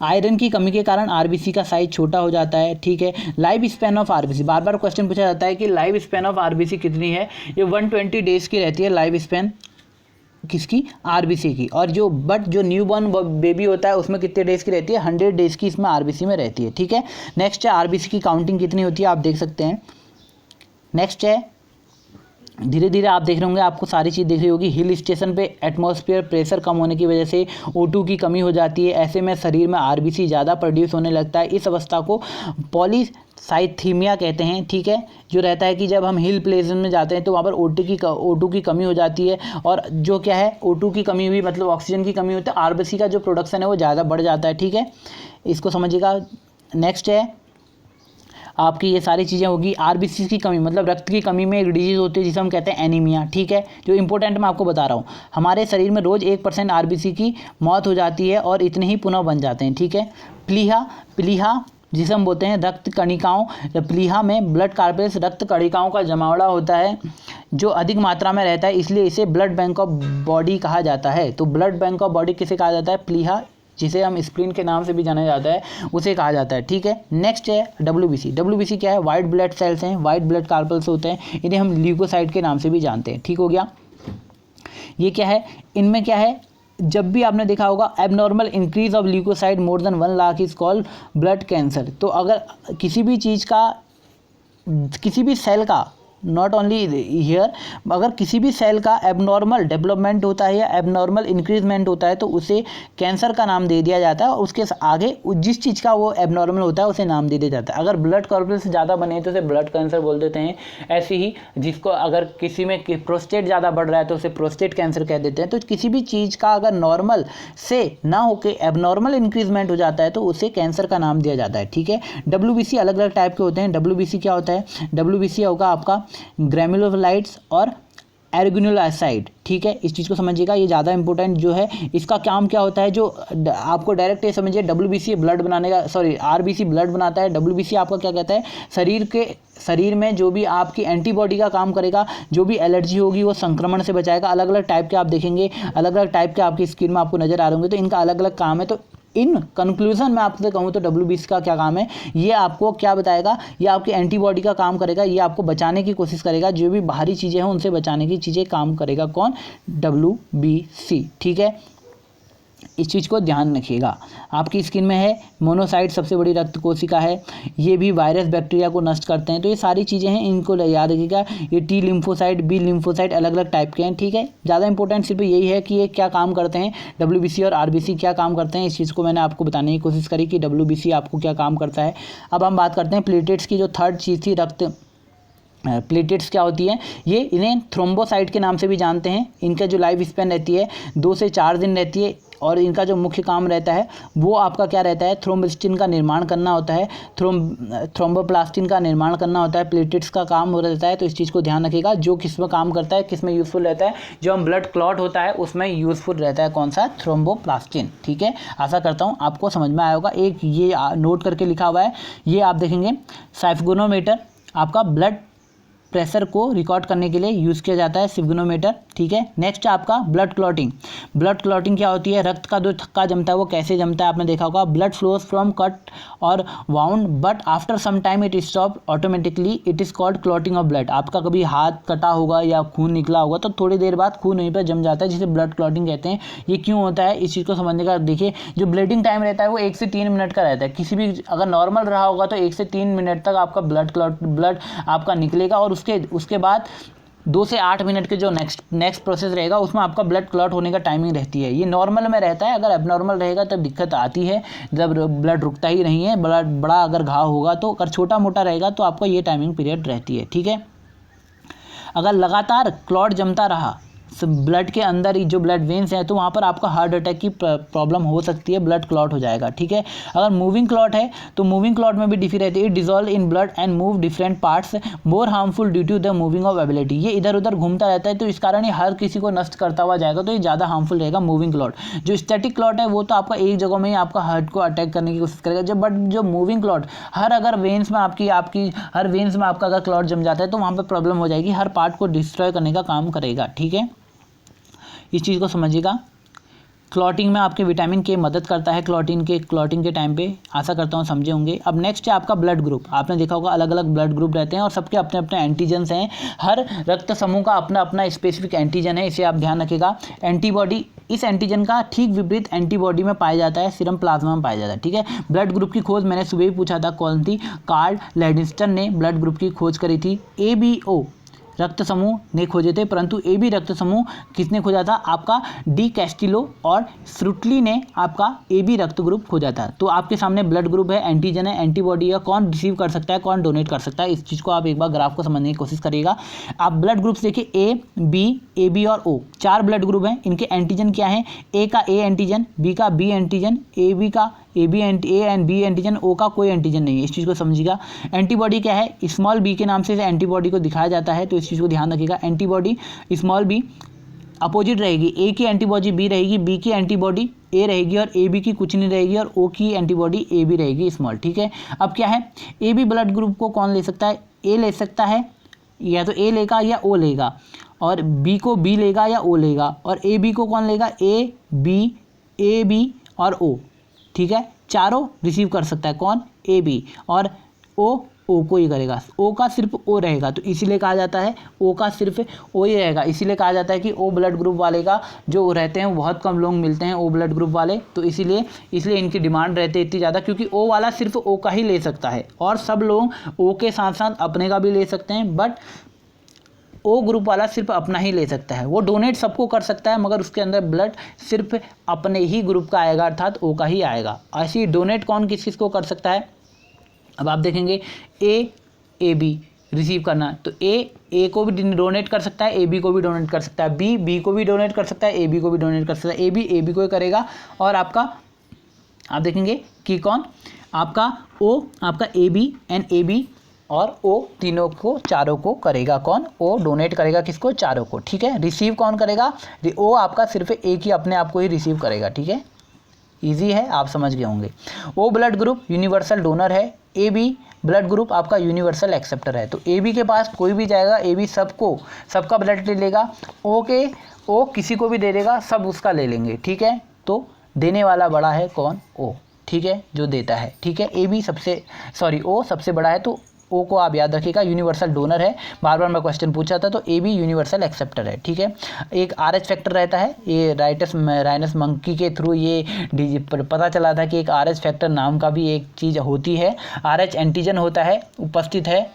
आयरन की कमी के कारण आरबीसी का साइज छोटा हो जाता है। ठीक है, life span of RBC, bar bar question पूछा जाता है कि लाइफ स्पैन ऑफ आरबीसी कितनी है, ये 120 डेज की रहती है लाइफ स्पैन किसकी, आरबीसी की। और जो न्यूबॉर्न बेबी होता है उसमें कितने डेज की रहती है, 100 डेज की इसमें आरबीसी में रहती है। ठीक है, नेक्स्ट है आरबीसी की काउंटिंग कितनी होती है, आप देख सकते हैं। नेक्स्ट है, धीरे धीरे आप देख रहे होंगे, आपको सारी चीज़ दिख रही होगी। हिल स्टेशन पे एटमॉस्फेयर प्रेशर कम होने की वजह से O2 की कमी हो जाती है, ऐसे में शरीर में आरबीसी ज़्यादा प्रोड्यूस होने लगता है। इस अवस्था को पॉलीसाइथीमिया कहते हैं। ठीक है, जो रहता है कि जब हम हिल प्लेसेस में जाते हैं तो वहाँ पर O2 की कमी हो जाती है, और जो क्या है, O2 की कमी हुई मतलब ऑक्सीजन की कमी होती है, आरबीसी का जो प्रोडक्शन है वो ज़्यादा बढ़ जाता है। ठीक है, इसको समझिएगा। नेक्स्ट है आपकी, ये सारी चीज़ें होगी। आरबीसी की कमी मतलब रक्त की कमी में एक डिजीज़ होती है जिसे हम कहते हैं एनीमिया। ठीक है, जो इंपॉर्टेंट मैं आपको बता रहा हूँ, हमारे शरीर में रोज़ 1% आरबीसी की मौत हो जाती है और इतने ही पुनः बन जाते हैं। ठीक है, प्लीहा जिसे हम बोलते हैं रक्त कणिकाओं, प्लीहा में ब्लड कार्पेल्स रक्त कणिकाओं का जमावड़ा होता है जो अधिक मात्रा में रहता है, इसलिए इसे ब्लड बैंक ऑफ बॉडी कहा जाता है। तो ब्लड बैंक ऑफ बॉडी किसे कहा जाता है, प्लीहा, जिसे हम स्प्लीन के नाम से भी जाना जाता है, उसे कहा जाता है। ठीक है, नेक्स्ट है डब्ल्यूबीसी क्या है, वाइट ब्लड सेल्स हैं, वाइट ब्लड कार्पेल्स होते हैं, इन्हें हम ल्यूकोसाइट के नाम से भी जानते हैं। ठीक हो गया, ये क्या है, इनमें क्या है, जब भी आपने देखा होगा abnormal increase of leukocyte more than 1 lakh is called blood cancer. तो अगर किसी भी चीज़ का, किसी भी सेल का, नॉट ओनली हियर, अगर किसी भी सेल का एबनॉर्मल डेवलपमेंट होता है या एबनॉर्मल इंक्रीजमेंट होता है तो उसे कैंसर का नाम दे दिया जाता है, और उसके आगे जिस चीज़ का वो एबनॉर्मल होता है उसे नाम दे दिया जाता है। अगर ब्लड कॉर्पल्स ज़्यादा बने तो उसे ब्लड कैंसर बोल देते हैं। ऐसे ही जिसको अगर किसी में प्रोस्टेट ज़्यादा बढ़ रहा है तो उसे प्रोस्टेट कैंसर कह देते हैं। तो किसी भी चीज़ का अगर नॉर्मल से ना होकर एबनॉर्मल इंक्रीजमेंट हो जाता है तो उसे कैंसर का नाम दिया जाता है। ठीक है, डब्ल्यूबीसी अलग अलग टाइप के होते हैं। डब्ल्यूबीसी क्या होता है, डब्ल्यूबीसी होगा आपका ग्रैन्युलोसाइट्स और एर्गुनोलाइसाइड। ठीक है, इस चीज़ को समझिएगा, ये ज़्यादा इंपॉर्टेंट जो है, इसका काम क्या होता है, जो आपको डायरेक्ट ये समझिए, डब्ल्यूबीसी ब्लड बनाने का, सॉरी आरबीसी ब्लड बनाता है, डब्ल्यूबीसी आपका क्या कहता है, शरीर में जो भी आपकी एंटीबॉडी का काम करेगा, जो भी एलर्जी होगी वो संक्रमण से बचाएगा। अलग अलग टाइप के आप देखेंगे, अलग अलग टाइप के आपकी स्क्रीन में आपको नजर आ रहे होंगे, तो इनका अलग अलग काम है। तो इन कंक्लूजन में आपसे कहूँ तो डब्ल्यूबीसी का क्या काम है, ये आपको क्या बताएगा, ये आपकी एंटीबॉडी का काम करेगा, ये आपको बचाने की कोशिश करेगा, जो भी बाहरी चीज़ें हैं उनसे बचाने की चीज़ें काम करेगा कौन, डब्ल्यूबीसी। ठीक है, इस चीज़ को ध्यान रखिएगा। आपकी स्किन में है मोनोसाइट, सबसे बड़ी रक्त कोशिका है, ये भी वायरस बैक्टीरिया को नष्ट करते हैं। तो ये सारी चीज़ें हैं, इनको याद रखिएगा। ये टी लिम्फोसाइट, बी लिम्फोसाइट अलग अलग टाइप के हैं। ठीक है, ज़्यादा इंपॉर्टेंट सिर्फ यही है कि ये क्या काम करते हैं, डब्ल्यूबीसी और आरबीसी क्या काम करते हैं। इस चीज़ को मैंने आपको बताने की कोशिश करी कि डब्ल्यूबीसी आपको क्या काम करता है। अब हम बात करते हैं प्लेटलेट्स की। जो थर्ड चीज़ थी प्लेटलेट्स क्या होती है, ये इन्हें थ्रोम्बोसाइट के नाम से भी जानते हैं। इनका जो लाइफ स्पैन रहती है 2 से 4 दिन रहती है और इनका जो मुख्य काम रहता है वो आपका क्या रहता है, थ्रोम्बोसिन का निर्माण करना होता है, थ्रोम्बोप्लास्टिन का निर्माण करना होता है, प्लेटलेट्स का काम हो रहता है। तो इस चीज़ को ध्यान रखिएगा, जो किस में काम करता है, किस में यूज़फुल रहता है, जो हम ब्लड क्लॉट होता है उसमें यूज़फुल रहता है कौन सा, थ्रोम्बोप्लास्टिन। ठीक है, आशा करता हूँ आपको समझ में आया होगा। एक ये नोट करके लिखा हुआ है, ये आप देखेंगे साइफगोनोमीटर आपका ब्लड प्रेशर को रिकॉर्ड करने के लिए यूज़ किया जाता है, सिग्नोमीटर। ठीक है, नेक्स्ट आपका ब्लड क्लॉटिंग। ब्लड क्लॉटिंग क्या होती है, रक्त का जो थक्का जमता है वो कैसे जमता है, आपने देखा होगा, ब्लड फ्लोज फ्रॉम कट और wound but after some time it stop automatically, it is called clotting of blood. आपका कभी हाथ कटा होगा या खून निकला होगा तो थोड़ी देर बाद खून वहीं पर जम जाता है, जिसे ब्लड क्लॉटिंग कहते हैं। ये क्यों होता है, इस चीज़ को समझने का देखिए, जो ब्लीडिंग टाइम रहता है वो 1 से 3 मिनट का रहता है। किसी भी अगर नॉर्मल रहा होगा तो 1 से 3 मिनट तक आपका ब्लड आपका निकलेगा और उसके बाद 2 से 8 मिनट के जो नेक्स्ट प्रोसेस रहेगा उसमें आपका ब्लड क्लॉट होने का टाइमिंग रहती है। ये नॉर्मल में रहता है, अगर एबनॉर्मल रहेगा तब दिक्कत आती है, जब ब्लड रुकता ही नहीं है। बड़ा अगर घाव होगा तो, अगर छोटा मोटा रहेगा तो आपका ये टाइमिंग पीरियड रहती है। ठीक है, अगर लगातार क्लॉट जमता रहा ब्लड के अंदर ही, जो ब्लड वेन्स हैं, तो वहाँ पर आपका हार्ट अटैक की प्रॉब्लम हो सकती है, ब्लड क्लॉट हो जाएगा। ठीक है, अगर मूविंग क्लॉट है तो मूविंग क्लॉट में भी डिफी रहती है, it dissolve in blood and move different parts more harmful due to the moving of ability. ये इधर उधर घूमता रहता है तो इस कारण ये हर किसी को नष्ट करता हुआ जाएगा, तो ये ज़्यादा हार्मफुल रहेगा मूविंग क्लॉट। जो स्टैटिक क्लॉट है वो तो आपका एक जगह में ही आपका हार्ट को अटैक करने की कोशिश करेगा, बट जो मूविंग क्लॉट अगर वेन्स में आपकी हर वेन्स में आपका अगर क्लॉट जम जाता है तो वहाँ पर प्रॉब्लम हो जाएगी, हर पार्ट को डिस्ट्रॉय करने का काम करेगा। ठीक है, इस चीज़ को समझिएगा। क्लॉटिंग में आपके विटामिन के मदद करता है, क्लॉटिंग के टाइम पे, आशा करता हूँ समझे होंगे। अब नेक्स्ट है आपका ब्लड ग्रुप। आपने देखा होगा अलग अलग ब्लड ग्रुप रहते हैं और सबके अपने अपने एंटीजन्स हैं। हर रक्त समूह का अपना अपना स्पेसिफिक एंटीजन है, इसे आप ध्यान रखिएगा। एंटीबॉडी, इस एंटीजन का ठीक विपरीत एंटीबॉडी में पाया जाता है, सीरम प्लाज्मा में पाया जाता है। ठीक है, ब्लड ग्रुप की खोज मैंने सुबह ही पूछा था कौन थी, कार्ल लैडिस्टन ने ब्लड ग्रुप की खोज करी थी। ABO रक्त समूह ने खोजे थे, परंतु AB रक्त समूह किसने खोजा था, आपका डी कैस्टिलो और श्रुटली ने आपका AB रक्त ग्रुप खोजा था। तो आपके सामने ब्लड ग्रुप है, एंटीजन है, एंटीबॉडी है, कौन रिसीव कर सकता है, कौन डोनेट कर सकता है, इस चीज़ को आप एक बार ग्राफ को समझने की कोशिश करिएगा। आप ब्लड ग्रुप्स देखिए, A, B, AB और O, 4 ब्लड ग्रुप हैं। इनके एंटीजन क्या है, A का A एंटीजन, B का B एंटीजन, AB का A and B antigen, O का कोई एंटीजन नहीं है, इस चीज़ को समझिएगा। एंटीबॉडी क्या है, स्मॉल b के नाम से एंटीबॉडी को दिखाया जाता है, तो इस चीज़ को ध्यान रखिएगा। एंटीबॉडी स्मॉल b अपोजिट रहेगी, A की एंटीबॉडी B रहेगी, B की एंटीबॉडी A रहेगी और AB की कुछ नहीं रहेगी, और O की एंटीबॉडी AB रहेगी स्मॉल। ठीक है, अब क्या है, AB ब्लड ग्रुप को कौन ले सकता है, A ले सकता है, या तो A लेगा या O लेगा, और B को B लेगा या O लेगा, और AB को कौन लेगा, A B और O। ठीक है, चारों रिसीव कर सकता है, कौन, AB, और O को ही करेगा, O का सिर्फ O रहेगा, तो इसीलिए कहा जाता है O का सिर्फ O ही रहेगा। इसीलिए कहा जाता है कि O ब्लड ग्रुप वाले का जो रहते हैं बहुत कम लोग मिलते हैं O ब्लड ग्रुप वाले, तो इसीलिए इनकी डिमांड रहती है इतनी ज़्यादा, क्योंकि O वाला सिर्फ O का ही ले सकता है, और सब लोग O के साथ साथ अपने का भी ले सकते हैं, बट O ग्रुप वाला सिर्फ अपना ही ले सकता है। वो डोनेट सबको कर सकता है, मगर उसके अंदर ब्लड सिर्फ अपने ही ग्रुप का आएगा, अर्थात O का ही आएगा। ऐसे ही डोनेट कौन किस किस को कर सकता है, अब आप देखेंगे AB रिसीव करना, तो A को भी डोनेट कर सकता है, AB को भी डोनेट कर सकता है, B को भी डोनेट कर सकता है, AB को भी डोनेट कर सकता है, AB को ही करेगा, और आपका आप देखेंगे कि कौन, आपका O, आपका AB एंड AB और O तीनों को, चारों को करेगा, कौन, O डोनेट करेगा किसको, चारों को। ठीक है, रिसीव कौन करेगा, O आपका सिर्फ एक ही अपने आप को ही रिसीव करेगा। ठीक है, इजी है, आप समझ गए होंगे। O blood group universal donor है, AB ब्लड ग्रुप आपका यूनिवर्सल एक्सेप्टर है। तो AB के पास कोई भी जाएगा, AB सबका ब्लड ले लेगा, O किसी को भी दे देगा, सब उसका ले लेंगे। ठीक है, तो देने वाला बड़ा है कौन, O। ठीक है, जो देता है। ठीक है, O सबसे बड़ा है, तो O को आप याद रखिएगा, यूनिवर्सल डोनर है। बार बार मैं क्वेश्चन पूछा था, तो AB यूनिवर्सल एक्सेप्टर है। ठीक है, एक RH फैक्टर रहता है, ये राइनस मंकी के थ्रू ये पता चला था कि एक RH फैक्टर नाम का भी एक चीज़ होती है। RH एंटीजन होता है, उपस्थित है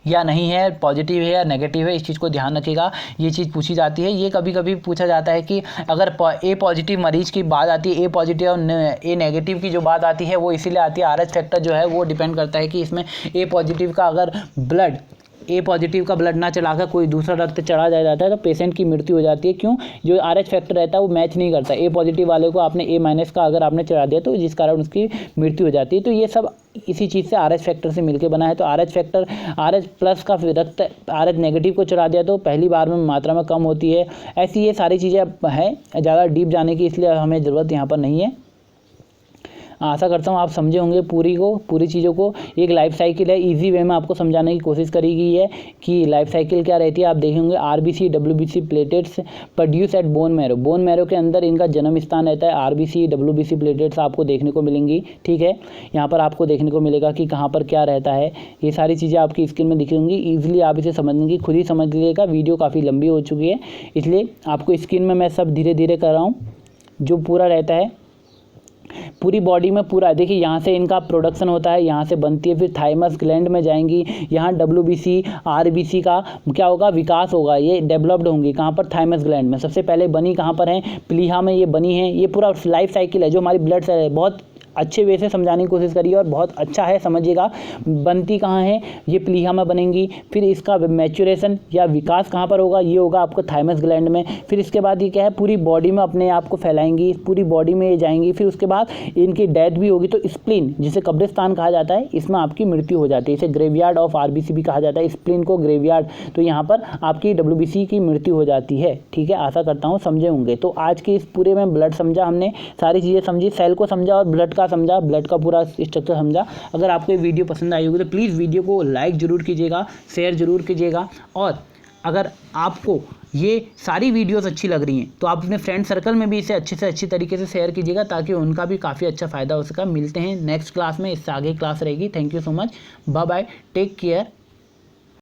या नहीं है, पॉजिटिव है या नेगेटिव है, इस चीज़ को ध्यान रखिएगा। ये चीज़ पूछी जाती है। ये कभी कभी पूछा जाता है कि अगर A पॉजिटिव मरीज की बात आती है, A पॉजिटिव और A नेगेटिव की जो बात आती है वो इसीलिए आती है, RH फैक्टर जो है वो डिपेंड करता है कि इसमें A पॉजिटिव का अगर ब्लड ए पॉजिटिव का ब्लड ना चढ़ाकर कोई दूसरा रक्त चढ़ा जाता है तो पेशेंट की मृत्यु हो जाती है। क्यों? जो RH फैक्टर रहता है वो मैच नहीं करता। ए पॉजिटिव वाले को आपने A- का अगर आपने चढ़ा दिया तो जिस कारण उसकी मृत्यु हो जाती है। तो ये सब इसी चीज़ से RH फैक्टर से मिलकर बना है। तो RH फैक्टर RH प्लस का रक्त RH नेगेटिव को चढ़ा दिया तो पहली बार में मात्रा में कम होती है। ऐसी ये सारी चीज़ें हैं, ज़्यादा डीप जाने की इसलिए हमें ज़रूरत यहाँ पर नहीं है। आशा करता हूँ आप समझे होंगे पूरी चीज़ों को। एक लाइफ साइकिल है, इजी वे में आपको समझाने की कोशिश करी गई है कि लाइफ साइकिल क्या रहती है। आप देखेंगे RBC WBC platelets produce at bone marrow के अंदर इनका जन्म स्थान रहता है। RBC WBC प्लेटेट्स आपको देखने को मिलेंगी, ठीक है। यहाँ पर आपको देखने को मिलेगा कि कहाँ पर क्या रहता है। ये सारी चीज़ें आपकी स्क्रीन में दिख होंगी, ईजिली आप इसे समझने की खुद ही समझ लीजिएगा। वीडियो काफ़ी लंबी हो चुकी है इसलिए आपको स्क्रीन में मैं सब धीरे धीरे कर रहा हूँ। जो पूरा रहता है पूरी बॉडी में पूरा देखिए, यहाँ से इनका प्रोडक्शन होता है, यहाँ से बनती है, फिर थाइमस ग्लैंड में जाएंगी, यहाँ WBC RBC का क्या होगा, विकास होगा, ये डेवलप्ड होंगी। कहाँ पर? थाइमस ग्लैंड में। सबसे पहले बनी कहाँ पर है? प्लीहा में ये बनी है। ये पूरा लाइफ साइकिल है जो हमारी ब्लड सेल है। बहुत अच्छे वे से समझाने की कोशिश करिए और बहुत अच्छा है, समझिएगा। बनती कहाँ है? ये प्लीहा में बनेंगी। फिर इसका मैच्योरेशन या विकास कहाँ पर होगा? ये होगा आपको थाइमस ग्लैंड में। फिर इसके बाद ये क्या है, पूरी बॉडी में अपने आप को फैलाएंगी, पूरी बॉडी में ये जाएंगी। फिर उसके बाद इनकी डेथ भी होगी तो स्प्लीन, जिसे कब्रिस्तान कहा जाता है, इसमें आपकी मृत्यु हो जाती है। इसे ग्रेवयार्ड ऑफ RBC भी कहा जाता है, स्प्लीन को ग्रेवयार्ड। तो यहाँ पर आपकी WBC की मृत्यु हो जाती है, ठीक है। आशा करता हूँ समझे होंगे। तो आज की इस पूरे में ब्लड समझा हमने, सारी चीज़ें समझी, सेल को समझा और ब्लड समझा, ब्लड का पूरा स्ट्रक्चर समझा। अगर आपको ये वीडियो पसंद आई होगी तो प्लीज़ वीडियो को लाइक जरूर कीजिएगा, शेयर जरूर कीजिएगा। और अगर आपको ये सारी वीडियोस अच्छी लग रही हैं तो आप अपने फ्रेंड सर्कल में भी इसे अच्छे से अच्छी तरीके से शेयर कीजिएगा ताकि उनका भी काफ़ी अच्छा फ़ायदा हो सका। मिलते हैं नेक्स्ट क्लास में, इससे आगे क्लास रहेगी। Thank you so much, bye bye, take care.